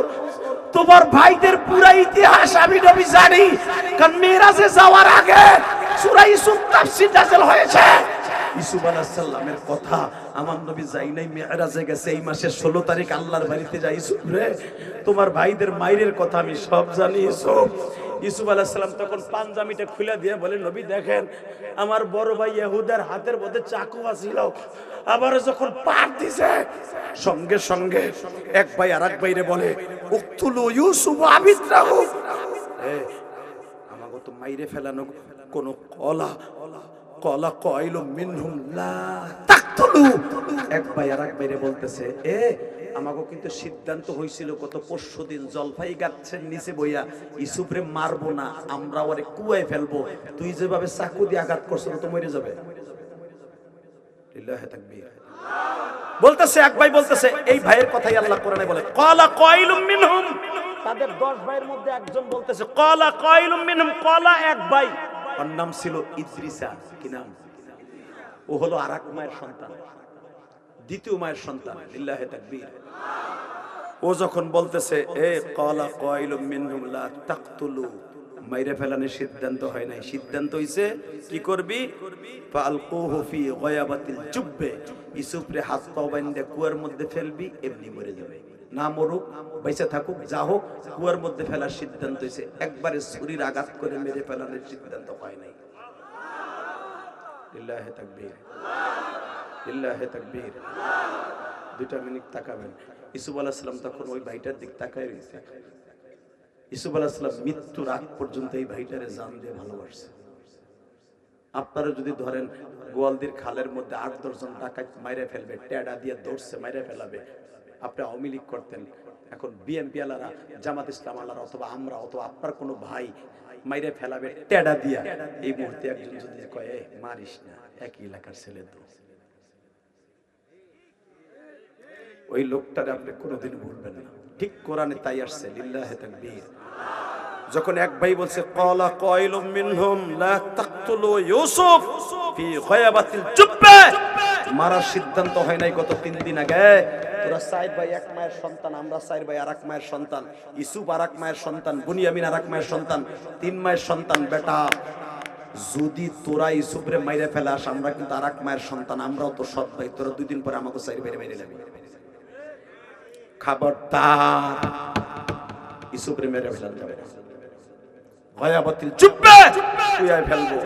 তোমার ভাইদের পুরো ইতিহাস আমি নবী জানি, কারণ মিরাজে যাওয়ার আগে সূরা ইউসুফ তাফসীর নাযিল হয়েছে। ইউসুফ আলাইহিস সালামের কথা আমার নবী যাই নাই, মিরাজে গেছে, এই মাসের 16 তারিখ আল্লাহর বাড়িতে যাই। ইউসুফ রে তোমার ভাইদের মায়ের কথা আমি সব জানি। ইউসুফ আলাইহিস সালাম তখন পাঞ্জাবিটা খুলে দিয়ে বলে, নবী দেখেন আমার বড় ভাই ইহুদার হাতের মধ্যে চাকু ছিল, আবার যখন পাট দিছে সঙ্গে সঙ্গে এক ভাই আরেক ভাইরে বলে উকতুলু ইউসুফ আবিদ্রাহু, আমাকে তো মাইরে ফেলানো কোন কলা কয়লু মিনহুম লা তাকতুলু। এক ভাই আরেক ভাইরে বলতেছে, আমাকে কিন্তু সিদ্ধান্ত হয়েছিল গত পরশু দিন জলফাই গাছের নিচে বইয়া ইউসুফরে মারবো না, আমরা ওরে কুয়ায় ফেলবো, তুই যেভাবে চাকু দিয়ে আঘাত করছ তো মরে যাবে। লিল্লাহি তাকবীর। বলতেছে এক ভাই বলতেছে, এই ভাইয়ের কথাই আল্লাহ কোরআনে বলে ক্বালা কাইলুম মিনহুম, তাদের 10 ভাইয়ের মধ্যে একজন বলতেছে ক্বালা কাইলুম মিনহুম, ক্বালা এক ভাই, ওর নাম ছিল ইদ্রিসা। কি নাম? ও হলো আরেক মায়ের সন্তান, দ্বিতীয় মায়ের সন্তান। লিল্লাহি তাকবীর। ও যখন বলতেছে ক্বালা কাইলুম মিনহুম লা তাকতুলু, মাইরে ফেলানোর সিদ্ধান্ত হয় নাই, সিদ্ধান্ত হইছে কি করবি, ফালকুহু ফি গায়াবাতিল জুব্বে, ইউসুফরে হাত পা বাঁধে কুয়ার মধ্যে ফেলবি, এমনি মরে যাবে, না মরুক বেঁচে থাকুক যা হোক, কুয়ার মধ্যে ফেলার সিদ্ধান্ত হইছে। একবারে ছুরির আঘাত করে মেরে ফেলানোর সিদ্ধান্ত হয় নাই। লিল্লাহি তাকবীর, লিল্লাহি তাকবীর। 2 মিনিট তাকাবেন। ইউসুফ আলাইহিস সালাম তখন ওই ভাইটার দিক তাকায় রইছে। ইউসুফ আলাইহিস সালাম মৃত্যুর আগ পর্যন্ত এই ভাইটারে জান দিয়ে ভালোবাসছে। আপনারা যদি ধরেন গোয়ালদির খালের মধ্যে 8-10 জন ডাকাত মাইরে ফেলবে, টেডা দিয়ে দৌড়ছে মাইরে ফেলাবে, আপনি আওয়ামী লীগ করতেন, এখন বিএনপি আলারা, জামাত ইসলাম আলারা, অথবা আমরা, অথবা আপনার কোনো ভাই মাইরে ফেলাবে টেডা দিয়া, এই মুহূর্তে একজন যদি কয় মারিস না, একই এলাকার ছেলে তো, ওই লোকটারে আপনি কোনোদিন ভুলবেন না। ঠিক কোরআনে তাই আসছে। লিল্লাহি তাকবীর। যখন এক ভাই বলছে ক্বালা কাইলুম মিনহুম লা তাকতুলু ইউসুফ ফি গায়াবাতিল জুব্বা, মারার সিদ্ধান্ত হয় নাই গত 3 দিন আগে। তোরা 4 ভাই এক মায়ের সন্তান, আমরা 4 ভাই আরেক মায়ের সন্তান, ইউসুফ আরেক মায়ের সন্তান, বুনিয়ামিন আরেক মায়ের সন্তান, 3 মায়ের সন্তান। বেটা যদি তোরা ইউসুফরে মাইরে ফেলাস, আমরা কিন্তু আরেক মায়ের সন্তান, আমরাও তো সৎ ভাই, তোরা 2 দিন পরে আমাকে 4 ভাই মেরে নেবে। খবরদার ইউসুফরে মেরে ফেলা যাবে না, গায়াবাতিল জুব্বা কুয়ায় ফেলবো।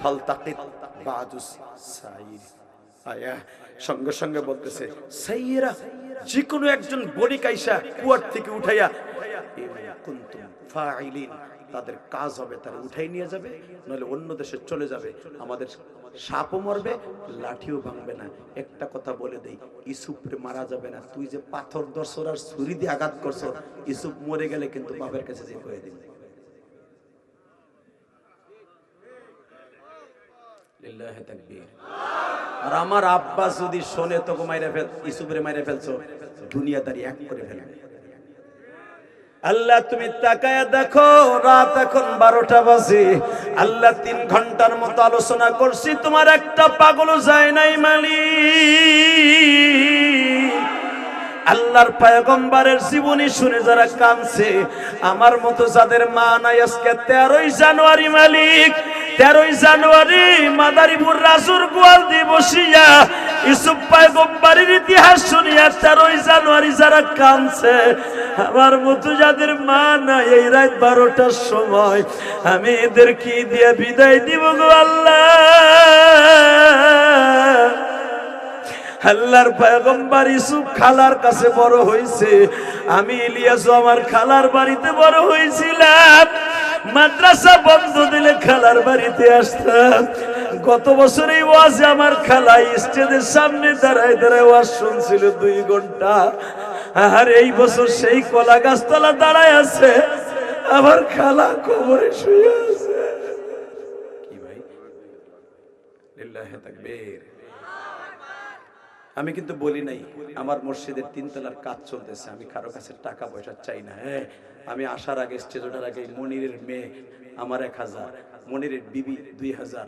ফালতাকিত বাদুস সাইর। আয়া সঙ্গে সঙ্গে বলতেছে সাইরা, যে কোনো একজন বণিক আইসা কুয়ার থেকে উঠাইয়া কুনতুম ফাইলিন, তাদের কাজ হবে তারা উঠাই নিয়ে যাবে, নইলে অন্য দেশে চলে যাবে। আমাদের সাপও মরবে, লাঠিও ভাঙবে না। একটা কথা বলে দেই, ইউসুফরে মারা যাবে না। তুই যে পাথর ধরছর আর ছুরি দিয়ে আঘাত করছ, ইউসুফ মরে গেলে কিন্তু বাবার কাছে যে কয়ে দিবে। লিল্লাহি তাকবীর। আর আমার আব্বা যদি শোনে তোকে মাইরে ফেল, ইউসুফরে মাইরে ফেলছো, দুনিয়াদারি এক করে ফেলবে। আল্লাহ তুমি তাকায়া দেখো, রাত এখন 12টা বাজে। আল্লাহ 3 ঘন্টার মতো আলোচনা করছি, তোমার একটা পাগলও যায় নাই মালিক। আল্লাহর পয়গম্বরের জীবনী শুনে যারা কাঁদছে, আমার মতো যাদের মা নাই, আজকে 13ই জানুয়ারি মালিক, 13ই জানুয়ারি মাদারীপুর রাসুর গোয়াল দিয়ে বসিয়া ইউসুফ পয়গম্বরের ইতিহাস শুনিয়া 13ই জানুয়ারি যারা কাঁদছে, আমার মতো যাদের মা নাই, এই রাত 12টার সময় আমি এদের কি দিয়ে বিদায় দিব গো আল্লাহ। আল্লাহর পয়গম্বর ইউসুফ খালার কাছে বড় হইছে, আমি ইলিয়াস আমার খালার বাড়িতে বড় হয়েছিলাম। মাদ্রাসা বন্ধ দিলে খালার বাড়িতে আসতাম। গত বছর এই ওয়াজে আমার খালা স্টেজের সামনে দাঁড়ায় দাঁড়ায় ওয়াজ শুনছিল 2 ঘন্টা। আর এই বছর সেই কলা গাছতলা দাঁড়ায় আছে, আমার খালা কবরে শুয়ে আছে। কি ভাই, লিল্লাহি তাকবীর। আমি কিন্তু বলি নাই আমার মসজিদের 3 তলার কাজ চলতেছে, আমি কারো কাছে টাকা পয়সা চাই না। হ্যাঁ, আমি আসার আগে, স্টেজ ওঠার আগে মনিরের মেয়ে আমার 1000, মনিরের বিবি 2000,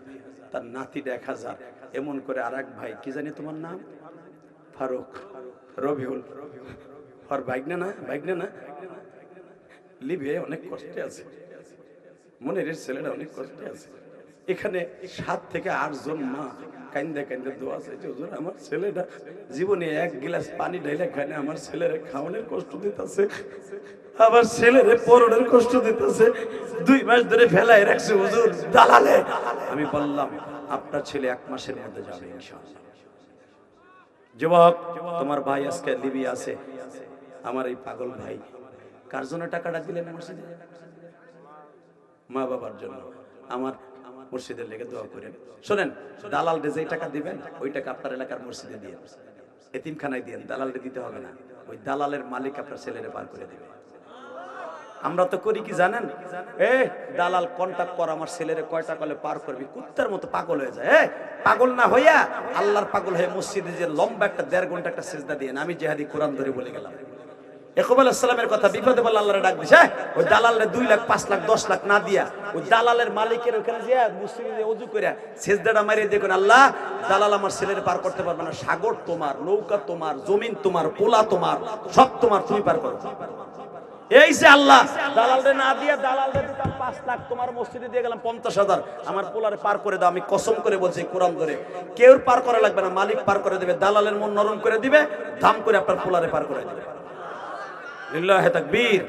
তার নাতির 1000, এমন করে আর এক ভাই, কি জানি তোমার নাম, ফারুক, রবিউল, আর বাইগনা না, বাইগনা না, লিবে অনেক কষ্টে আছে, মনিরের ছেলেরা অনেক কষ্টে আছে। এখানে 7 থেকে 8 জন মা কান্দে কান্দে দোয়া চাইছে, হুজুর আমার ছেলেটা জীবনে 1 গ্লাস পানি ঢাইলে খায় না, আমার ছেলেরে খাওয়ানোর কষ্ট দিতেছে, আমার ছেলেরে পরনের কষ্ট দিতেছে, 2 মাস ধরে ফেলায় রাখছে হুজুর দালালে। আমি বললাম আপনার ছেলে 1 মাসের মধ্যে যাবে ইনশাআল্লাহ। যুবক, তোমার ভাই আজকে লিবিয়া আছে, আমার এই পাগল ভাই কার জন্য টাকাটা দিলেন মসজিদে? মা বাবার জন্য। আমার মসজিদের লেগে দোয়া করেন। শোনেন, দালালরে যেই টাকা দিবেন ওই টাকা আপনার এলাকার মসজিদে দিয়ে, এতিমখানায় দিয়ে, দালালরে দিতে হবে না। ওই দালালের মালিক আপনার ছেলেরে পার করে দিবে। আমরা তো করি কি জানেন, দালাল কন্টাক্ট কর, আমার ছেলেরে কয়টা কলে পার করবি, কুত্তার মতো পাগল হয়ে যায়। পাগল না হইয়া আল্লাহর পাগল হয়ে মসজিদে যে লম্বা একটা 1.5 ঘন্টা একটা সিজদা দিয়ে, আমি জিহাদি কোরআন ধরে বলে গেলাম। ইয়াকুব আলাইহিস সালামের কথা, বিপদে বলে আল্লাহরে ডাক দিছে, ওই দালালের 2 লাখ 5 লাখ 10 লাখ না দিয়া, ওই দালালের মালিকের ওখানে যে মুসলিমে ওযু কইরা সিজদাটা মারিয়ে দেখুন, আল্লাহ দালাল আমার ছেলের পার করতে পারবে না, সাগর তোমার, নৌকা তোমার, জমিন তোমার, পোলা তোমার, সব তোমার, তুমি পার করো। এই যে আল্লাহ দালালরে না দিয়া, দালালরে দিতাম 5 লাখ, তোমার মসজিদে দিয়ে গেলাম 50,000, আমার পোলারে পার করে দাও। আমি কসম করে বলছি কোরআন ধরে, কেউ পার করা লাগবে না, মালিক পার করে দিবে, দালালের মন নরম করে দিবে, দাম করে আপনার পোলারে পার করে দিবে। লিল্লাহি তাকবীর।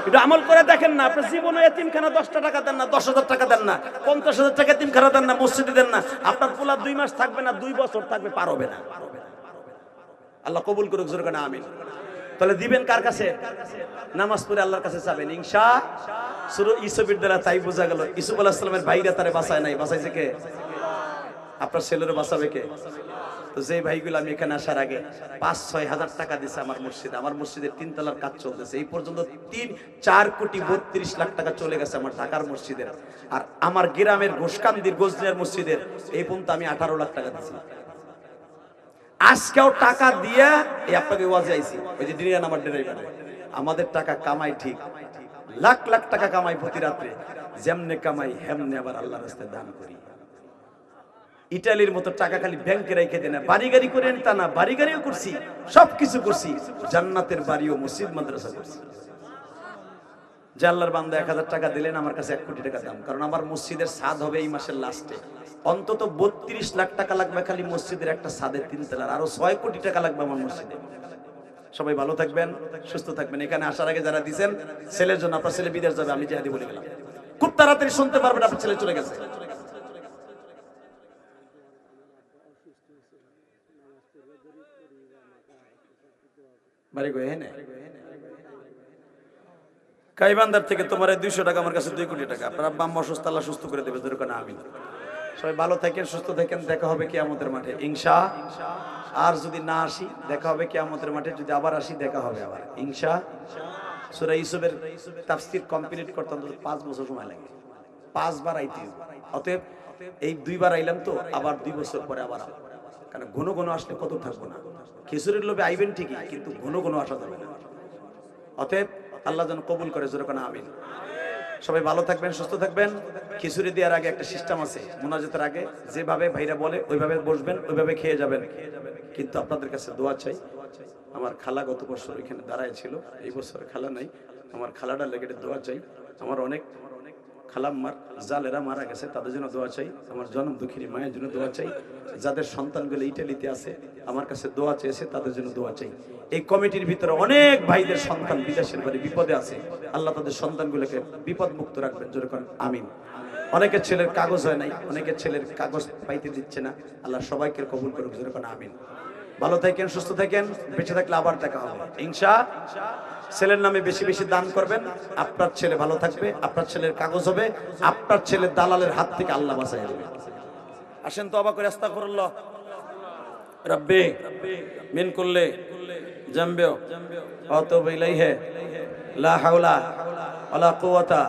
এটা আমল করে দেখেন না, আপনি জীবনে এতিমখানা 10টা টাকা দেন না, 10,000 টাকা দেন না, 50,000 টাকা এতিমখানা দেন না, মসজিদে দেন না, আপনার পোলা 2 মাস থাকবে না, 2 বছর থাকবে, পার হবে না। আল্লাহ কবুল করুক, জোরে করে আমিন। তাহলে দিবেন কার কাছে? নামাজ পড়ে আল্লাহর কাছে যাবেন ইনশাআল্লাহ। সূরা ইউসুফের দ্বারা তাই বোঝা গেল, ইউসুফ আলাইহিস সালামের ভাইরা তারে বাঁচায় নাই, বাঁচাইছে কে? আপনার ছেলেরে বাঁচাবে কে? তো যে ভাইগুলো আমি এখানে আসার আগে 5-6 হাজার টাকা দিছে আমার মসজিদে, আমার মসজিদের 3 তলার কাজ চলতেছে, এই পর্যন্ত 3-4 কোটি 32 লাখ টাকা চলে গেছে আমার ঢাকার মসজিদের। আর আমার গ্রামের ঘোষকান্দির গোজনিয়ার মসজিদের এই পর্যন্ত আমি 18 লাখ টাকা দিছি। আজকেও টাকা দিয়া এই আপনাকে ওয়াজে আইছি, ওই যে ডিরিয়ান আমার ড্রাইভারে, আমাদের টাকা কামাই ঠিক, লাখ লাখ টাকা কামাই প্রতি রাত্রে, যেমনে কামাই হেমনে আবার আল্লাহর রাস্তায় দান করি। ইটালির মতো টাকা খালি ব্যাংকে রেখে দেয় না, বাড়ি গাড়ি করে তা না, বাড়ি গাড়িও করছি, সবকিছু করছি, জান্নাতের বাড়িও মসজিদ মাদ্রাসা করছি। যে আল্লাহর বান্দা 1000 টাকা দিলেন, আমার কাছে 1 কোটি টাকা দাম, কারণ আমার মসজিদের ছাদ হবে এই মাসের লাস্টে, অন্তত 32 লাখ টাকা লাগবে খালি মসজিদের একটা ছাদের 3 তলার, আরো 6 কোটি টাকা লাগবে আমার মসজিদে। সবাই ভালো থাকবেন, সুস্থ থাকবেন। এখানে আসার আগে যারা দিবেন, ছেলের জন্য, আপনার ছেলে বিদেশ যাবে, আমি জিহাদি বলে গেলাম, খুব তাড়াতাড়ি শুনতে পারবেন আপনার ছেলে চলে গেছে। বাড়ি কই হেনে গাইবান্ধার থেকে তোমার 200 টাকা আমার কাছে 2 কোটি টাকা। আপনার আব্বা আম্মা অসুস্থ, আল্লাহ সুস্থ করে দেবে, যেরকম আমিন। সবাই ভালো থাকেন, সুস্থ থাকেন, দেখা হবে কিয়ামতের মাঠে ইনশাআল্লাহ। আর যদি না আসি দেখা হবে কিয়ামতের মাঠে, যদি আবার আসি দেখা হবে আবার ইনশাআল্লাহ। সূরা ইউসুফের তাফসীর কমপ্লিট করতে অন্তত 5 বছর সময় লাগে, 5 বার আইতে হবে। অতএব এই 2 বার আইলাম তো, আবার 2 বছর পরে আবার কারণ ঘন ঘন আসলে কত থাকবো না। খিচুড়ির লোভে আইবেন ঠিকই, কিন্তু ঘন ঘন আসা যাবে না। অতএব আল্লাহ যেন কবুল করে, যেরকম আমিন। সবাই ভালো থাকবেন, সুস্থ থাকবেন। খিচুড়ি দেওয়ার আগে একটা সিস্টেম আছে, মোনাজাতের আগে যেভাবে ভাইরা বলে ওইভাবে বসবেন, ওইভাবে খেয়ে যাবেন। কিন্তু আপনাদের কাছে দোয়া চাই। আমার খালা গত বছর ওইখানে দাঁড়ায় ছিল, এই বছর খালা নাই। আমার খালাটার লেগে দোয়া চাই। আমার অনেক খালাম্মার জালেরা মারা গেছে, তাদের জন্য দোয়া চাই। আমার জন্ম দুঃখিনী মায়ের জন্য দোয়া চাই। যাদের সন্তানগুলো ইটালিতে আছে, আমার কাছে দোয়া চেয়েছে, তাদের জন্য দোয়া চাই। এই কমিটির ভিতরে অনেক ভাইদের সন্তান বিদেশের বাড়ি বিপদে আছে, আল্লাহ তাদের সন্তানগুলোকে বিপদ মুক্ত রাখবেন, যেরকম আমিন। অনেকের ছেলের কাগজ হয় নাই, অনেকের ছেলের কাগজ পাইতে দিচ্ছে না, আল্লাহ সবাইকে কবুল করুক, যেরকম আমিন। ভালো থাকেন, সুস্থ থাকেন, বেঁচে থাকলে আবার দেখা হবে ইনশাআল্লাহ। ছেলের নামে বেশি বেশি দান করবেন, আপনার ছেলে ভালো থাকবে, আপনার ছেলের কাগজ হবে, আপনার ছেলে দালালের হাত থেকে আল্লাহ বাঁচাই দেবে। আসেন তো অবাক করে আস্তাগফিরুল্লাহ রাব্বি মিন কুল্লি জামবি ওয়া আতুবু ইলাইহি লা হাওলা ওয়ালা কুওয়াতা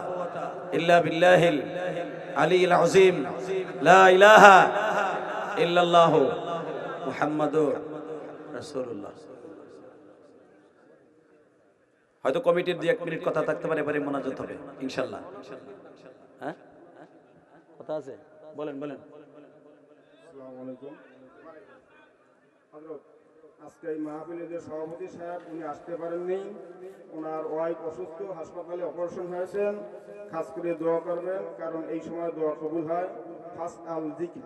ইল্লা বিল্লাহিল আলিয়্যিল আযীম লা ইলাহা ইল্লাল্লাহু মুহাম্মাদুর রাসূলুল্লাহ। হয়তো কমিটির 2-1 মিনিট কথা থাকতে পারে, এবারে মোনাজাত হবে ইনশাআল্লাহ। হ্যাঁ কথা আছে, বলেন বলেন। আসসালামু আলাইকুম হযরত, আজকে এই মাহফিলের যে সভাপতি সাহেব উনি আসতে পারেননি, ওনার ওয়াইফ অসুস্থ, হাসপাতালে অপারেশন হয়েছেন। খাস করে দোয়া করবেন, কারণ এই সময় দোয়া কবুল হয়। ফাস আল যিকর,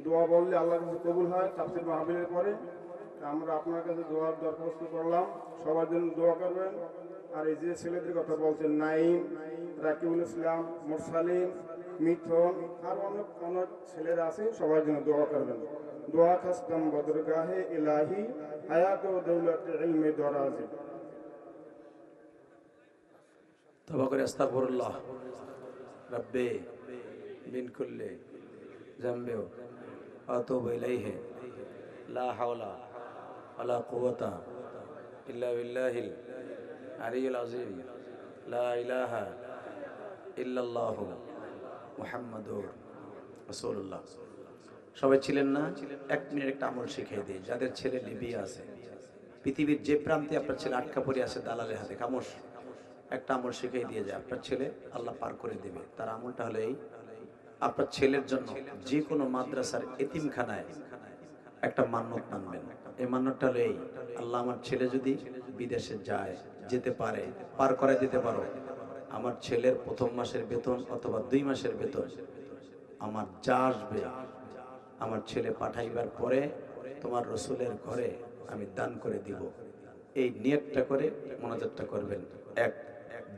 দোয়া বললে আল্লাহর কাছে কবুল হয় তাফসীর মাহফিলের পরে। আমরা আপনার কাছে দোয়ার দরখাস্ত করলাম, সবার জন্য দোয়া করবেন। আর এই যে ছেলেদের কথা বলছেন, নাইম, রাকিবুল ইসলাম, মুরসালিন, মিথুন, আর অনেক অনেক ছেলেরা আছে, সবার জন্য দোয়া করবেন। দোয়া খাস্তাম বদরগাহে ইলাহি হায়াত ও দৌলত ইলমে দরাজি। তওবা করে আস্তাগফিরুল্লাহ রাব্বি মিন কুল্লি জামবি ওয়া আতুবু ইলাইহি লা হাওলা ওয়ালা কুওয়াতা ইল্লা বিল্লাহিল আলিয়্যিল আযীম লা ইলাহা ইল্লাল্লাহু মুহাম্মাদুর রাসূলুল্লাহ। সবাই ছিলেন না? 1 মিনিট একটা আমল শিখিয়ে দিই। যাদের ছেলে লিবিয়া আছে, পৃথিবীর যে প্রান্তে আপনার ছেলে আটকা পড়ে আছে দালালের হাতে, খামোশ একটা আমল শিখিয়ে দিয়ে যায়, আপনার ছেলে আল্লাহ পার করে দেবে। তার আমলটা হলো এই: আপনার ছেলের জন্য যে কোনো মাদ্রাসার এতিমখানায় একটা মান্নত মানবেন। এই মান্নতটা হলো এই: আল্লাহ, আমার ছেলে যদি বিদেশে যায়, যেতে পারে, পার করায় দিতে পারো, আমার ছেলের 1ম মাসের বেতন অথবা 2 মাসের বেতন আমার যা আসবে, আমার ছেলে পাঠাইবার পরে তোমার রসুলের ঘরে আমি দান করে দিব। এই নিয়তটা করে মোনাজাতটা করবেন। 1।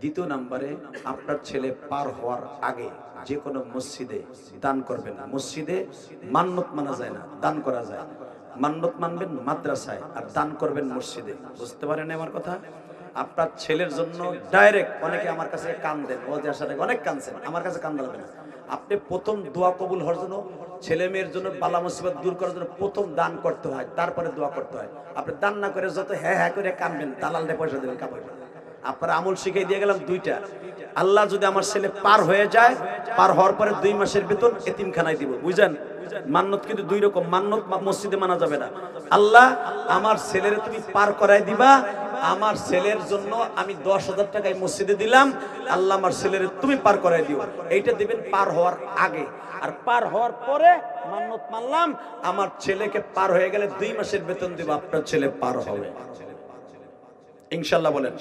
দ্বিতীয় নম্বরে, আপনার ছেলে পার হওয়ার আগে যে কোনো মসজিদে দান করবেন। মসজিদে মান্নত মানা যায় না, দান করা যায়। মান্নত মানবেন মাদ্রাসায়, আর দান করবেন মসজিদে। বুঝতে পারেন আমার কথা? আপনার ছেলের জন্য ডাইরেক্ট, অনেকে আমার কাছে কান্দেন, ও যে আসার আগে অনেক কাঁদছেন, আমার কাছে কান্দাবে না। আপনি প্রথম দোয়া কবুল হওয়ার জন্য, ছেলে মেয়ের জন্য বালা মুসিবত দূর করার জন্য প্রথম দান করতে হয়, তারপরে দোয়া করতে হয়। আপনি দান না করে যত হ্যাঁ হ্যাঁ করে কাঁদবেন, দালালদের পয়সা দেবেন, কাপড়। আপনার আমল শিখিয়ে দিয়ে গেলাম 2টা। আল্লাহ যদি আমার ছেলে পার হয়ে যায়, পার হওয়ার পরে 2 মাসের বেতন এতিমখানায় দিব। বুঝলেন? মান্নত কিন্তু 2 রকম। মান্নত মসজিদে মানা যাবে না। আল্লাহ, আমার ছেলের তুমি পার করাই দিবা, আমার ছেলের জন্য আমি 10,000 টাকা মসজিদে দিলাম, আল্লাহ আমার ছেলের তুমি পার করাই দিও। এইটা দিবেন পার হওয়ার আগে। আর পার হওয়ার পরে মান্নত মানলাম, আমার ছেলেকে পার হয়ে গেলে 2 মাসের বেতন দিব, আপনার ছেলে পার হবে ইনশাআল্লাহ। বলেন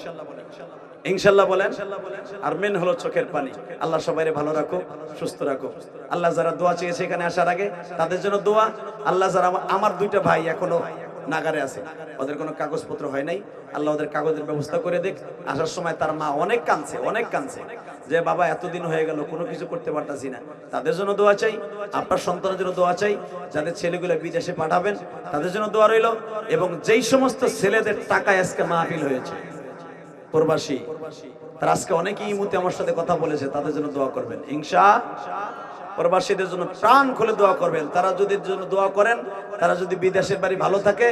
ইনশাআল্লাহ বলেন। আর মেন হলো চোখের পানি। আল্লাহ সবাইরে ভালো রাখো, সুস্থ রাখো। আল্লাহ যারা দোয়া চেয়েছে এখানে আসার আগে, তাদের জন্য দোয়া। আল্লাহ যারা, আমার 2টা ভাই এখনো নাগারে আছে, ওদের কোনো কাগজপত্র হয় নাই, আল্লাহ ওদের কাগজের ব্যবস্থা করে দেখ। আসার সময় তার মা অনেক কাঁদছে যে বাবা এতদিন হয়ে গেল কোনো কিছু করতে পারতাছি না। তাদের জন্য দোয়া চাই, আপনার সন্তানের জন্য দোয়া চাই, যাদের ছেলেগুলো বিদেশে পাঠাবেন তাদের জন্য দোয়া রইল। এবং যেই সমস্ত ছেলেদের টাকায় আজকে মাহফিল হয়েছে প্রবাসী, তারা আজকে অনেকেই ইমুতে আমার সাথে কথা বলেছে, তাদের জন্য দোয়া করবেন ইনশাআল্লাহ। প্রবাসীদের জন্য প্রাণ খুলে দোয়া করবেন। তারা যদি জন্য দোয়া করেন, তারা যদি বিদেশের বাড়ি ভালো থাকে,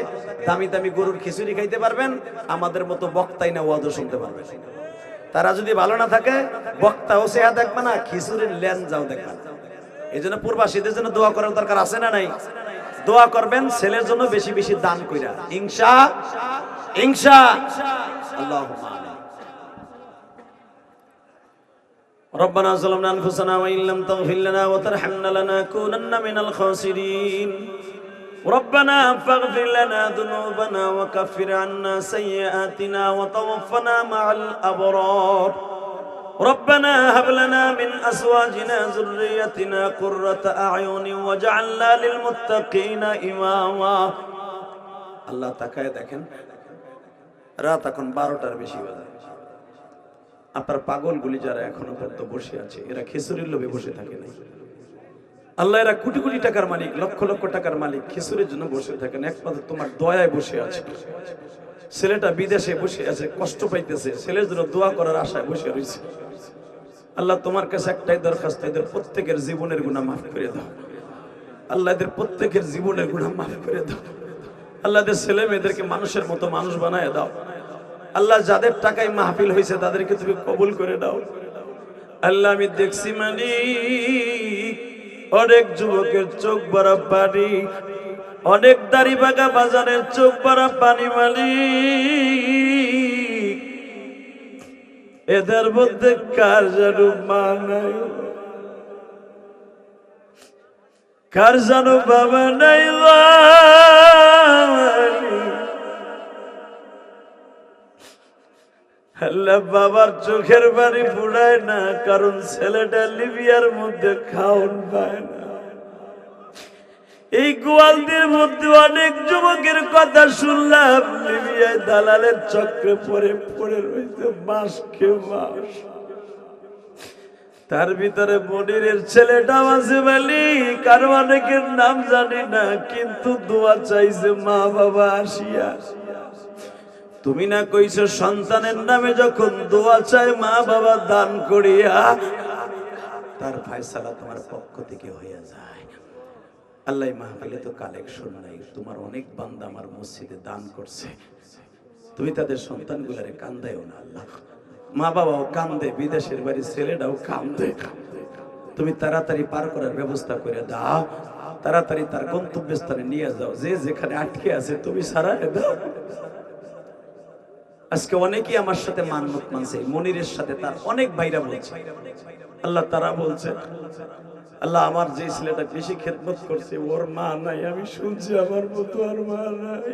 দামি দামি গরুর খিচুড়ি খাইতে পারবেন, আমাদের মতো বক্তাই না ওয়াজও শুনতে পারবেন। তারা যদি ভালো না থাকে, বক্তাও সেহা দেখবে না, খিচুড়ির ল্যাঞ্জাও দেখবে না। এই জন্য প্রবাসীদের জন্য দোয়া করার দরকার আছে না নাই? দোয়া করবেন ছেলের জন্য বেশি বেশি দান কইরা ইনশাআল্লাহ। ربنا ظلمنا أنفسنا وإن لم تغفر لنا وترحمنا لنكونن من الخاسرين ربنا فاغفر لنا ذنوبنا وكفر عنا سيئاتنا وتوفنا مع الأبرار ربنا هب لنا من أزواجنا ذريتنا قرة أعين واجعلنا للمتقين إماما আল্লাহ তাকায় দেখেন, রাত এখন 12টার বেশি বাজে। আপনার পাগলগুলি যারা এখনো পর্যন্ত বসে আছে, এরা খিচুড়ির লোভে বসে থাকে না। আল্লাহ, এরা কোটি কোটি টাকার মালিক, লক্ষ লক্ষ টাকার মালিক, খিচুড়ির জন্য বসে থাকেন। একমাত্র তোমার দয়ায় বসে আছে। ছেলেটা বিদেশে বসে আছে, কষ্ট পাইতেছে, ছেলের জন্য দোয়া করার আশায় বসে রয়েছে। আল্লাহ, তোমার কাছে একটাই দরখাস্ত, এদের প্রত্যেকের জীবনের গুনাহ মাফ করে দাও। আল্লাহ, এদের প্রত্যেকের জীবনের গুনাহ মাফ করে দাও। আল্লাহ, এদের ছেলে মেয়েদেরকে মানুষের মতো মানুষ বানায় দাও। আল্লাহ, যাদের টাকায় মাহফিল হয়েছে তাদেরকে তুমি কবুল করে দাও। আল্লাহ, আমি দেখছি মালিক, অনেক যুবকের চোখ ভরা পানি, অনেক দাড়ি বাগা বাজারের চোখ ভরা পানি মালিক। এদের মধ্যে কার যেন মা নাই, কার যেন বাবা নাই। আল্লাহ, বাবার চোখের পানি ফুরায় না, কারণ ছেলেটা লিবিয়ার মধ্যে খাওন পায় না। এই গোয়ালদের মধ্যে অনেক যুবকের কথা শুনলাম, লিবিয়ায় দালালের চক্রে পড়ে রয়েছে মাস কে মাস। তার ভিতরে মনিরের ছেলেটাও আছে বলি, কারো অনেকের নাম জানি না, কিন্তু দোয়া চাইছে মা বাবা আসিয়া। তুমি না কইছো সন্তানের নামে যখন দোয়া চায় মা বাবা দান করিয়া, তার ফয়সালা তোমার পক্ষ থেকে হয়ে যায়। আল্লাহ, মাহফিলে তো কালেকশন নাই, তোমার অনেক বান্দা আমার মসজিদে দান করছে, তুমি তাদের সন্তানগুলারে কান্দায়ও না। আল্লাহ, মা বাবাও কান্দে, বিদেশের বাড়ি ছেলেটাও কান্দে, তুমি তাড়াতাড়ি পার করার ব্যবস্থা করে দাও, তাড়াতাড়ি তার গন্তব্যস্থানে নিয়ে যাও। যে যেখানে আটকে আছে তুমি সারায় দাও। আজকে অনেকেই আমার সাথে মান্নত মানছে, মনিরের সাথে তার অনেক ভাইরা বলছে। আল্লাহ, তারা বলছে, আল্লাহ, আমার যে ছেলেটা বেশি খেদমত করছে ওর মা নাই, আমি শুনছি আমার মতো আর মা নাই।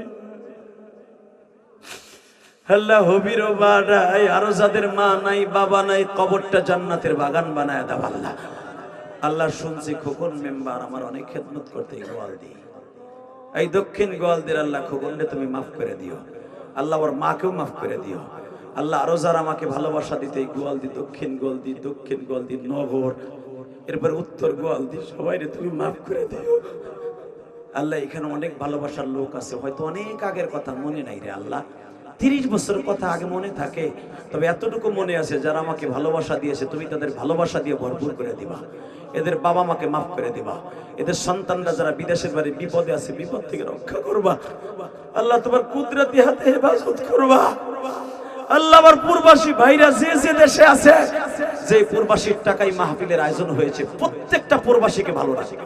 আল্লাহ, হবিরও মা নাই, আরো যাদের মা নাই বাবা নাই, কবরটা জান্নাতের বাগান বানায় দাও। আল্লাহ, আল্লাহ, শুনছি খোকন মেম্বার আমার অনেক খেদমত করতে গোয়ালদি, এই দক্ষিণ গোয়ালদির আল্লাহ খোকনকে তুমি মাফ করে দিও। আল্লাহ, ওর মাকেও মাফ করে দিও। আল্লাহ, আরো যারা আমাকে ভালোবাসা দিতে গোয়ালদি, দক্ষিণ গোয়ালদি নগর, এরপরে উত্তর গোয়ালদি, সবাই তুমি মাফ করে দিও। আল্লাহ, এখানে অনেক ভালোবাসার লোক আছে, হয়তো অনেক আগের কথা মনে নাই রে আল্লাহ, 30 বছরের কথা আগে মনে থাকে, তবে এতটুকু মনে আছে যারা আমাকে ভালোবাসা দিয়েছে তুমি তাদের ভালোবাসা দিয়ে ভরপুর করে দিবা। এদের বাবা মাকে মাফ করে দিবা। এদের সন্তানরা যারা বিদেশের বাড়ি বিপদে আছে, বিপদ থেকে রক্ষা করবা। আল্লাহ, তোমার কুদরতি হাতে হেফাজত করবা। আল্লাহ, আমার প্রবাসী ভাইরা যে যে দেশে আছে, যে প্রবাসীর টাকায় মাহফিলের আয়োজন হয়েছে, প্রত্যেকটা প্রবাসীকে ভালো রাখবা,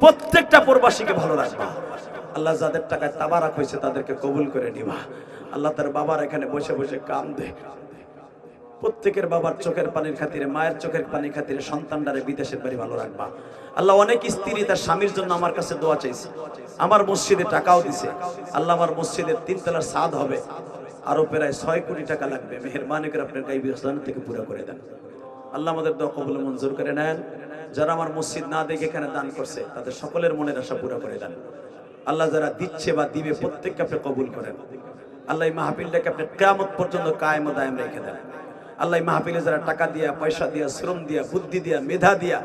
প্রত্যেকটা প্রবাসীকে ভালো রাখবা। আল্লাহ, যাদের টাকায় তাবারাক হয়েছে তাদেরকে কবুল করে নিবা। আল্লাহ, তার বাবার এখানে বসে বসে কান্দে, প্রত্যেকের বাবার চোখের পানির খাতিরে, মায়ের চোখের পানির খাতিরে সন্তানটারে বিদেশের বাড়ি ভালো রাখবা। আল্লাহ, অনেক স্ত্রী তার স্বামীর জন্য আমার কাছে দোয়া চাইছে, আমার মসজিদে টাকাও দিছে। আল্লাহ, আমার মসজিদের 3 তলার ছাদ হবে, আরো প্রায় 6 কোটি টাকা লাগবে। মেহেরবানি করে আপনার গাইবি হাসান থেকে পুরো করে দেন। আল্লাহ, আমাদের দোয়া কবুল মঞ্জুর করে নেন। যারা আমার মসজিদ না দেখে এখানে দান করছে তাদের সকলের মনের আশা পুরো করে দেন। আল্লাহ যারা দিচ্ছে বা দিবে প্রত্যেককে আপনি কবুল করেন। আল্লাহ এই মাহফিলটাকে আপনি কিয়ামত পর্যন্ত কায়েম ও দায়েম রেখে দেন। আল্লাহ এই মাহফিলে যারা টাকা দিয়া, পয়সা দিয়া, শ্রম দিয়া, বুদ্ধি দিয়া, মেধা দিয়া,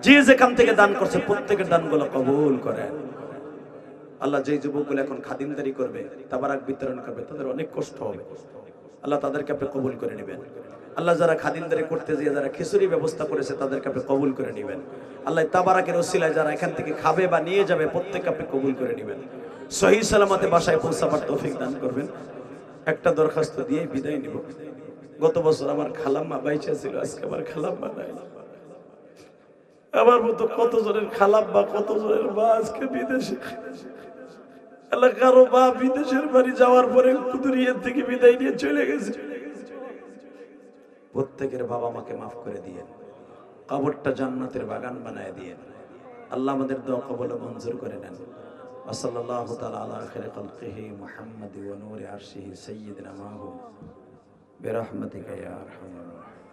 যে যেখান থেকে দান করছে প্রত্যেকের দানগুলো কবুল করেন। আল্লাহ যেই যুবকগুলো এখন খাদিমদারি করবে, তাবারাক বিতরণ করবে, তাদের অনেক কষ্ট হবে। আল্লাহ তাদেরকে আপনি কবুল করে নেবেন। আল্লাহ যারা খাদিমদারি করতে গিয়ে যারা খিচুড়ি ব্যবস্থা করেছে তাদেরকে আপনি কবুল করে নেবেন। আল্লাহ তাবারাকের ওসিলায় যারা এখান থেকে খাবে বা নিয়ে যাবে প্রত্যেককে আপনি কবুল করে নেবেন। সহিহ সালামতে বাসায় পৌঁছাবার তৌফিক দান করবেন। একটা দরখাস্ত দিয়ে বিদায় নিব। গত বছর আমার খালাম্মা বাইচা ছিল, আজকে আমার খালাম্মা নাই। আমার মতো কত জনের খালাম্মা, কত জনের মা আজকে বিদেশে। আল্লাহ কারো মা বিদেশের বাড়ি যাওয়ার পরে কুদুরিয়ার থেকে বিদায় নিয়ে চলে গেছে। প্রত্যেকের বাবা মাকে মাফ করে দিয়েন, কবরটা জান্নাতের বাগান বানায় দিয়েন। আল্লাহ আমাদের দোয়া কবুল ও মঞ্জুর করে নেন। সাল্লাল্লাহু তাআলা আলা খায়রি খালকিহি মুহাম্মাদি ওয়া নূরি আরশিহি সাইয়্যিদিনা মাহবুব বিরহমাতিকা ইয়া আরহামার রাহিমিন।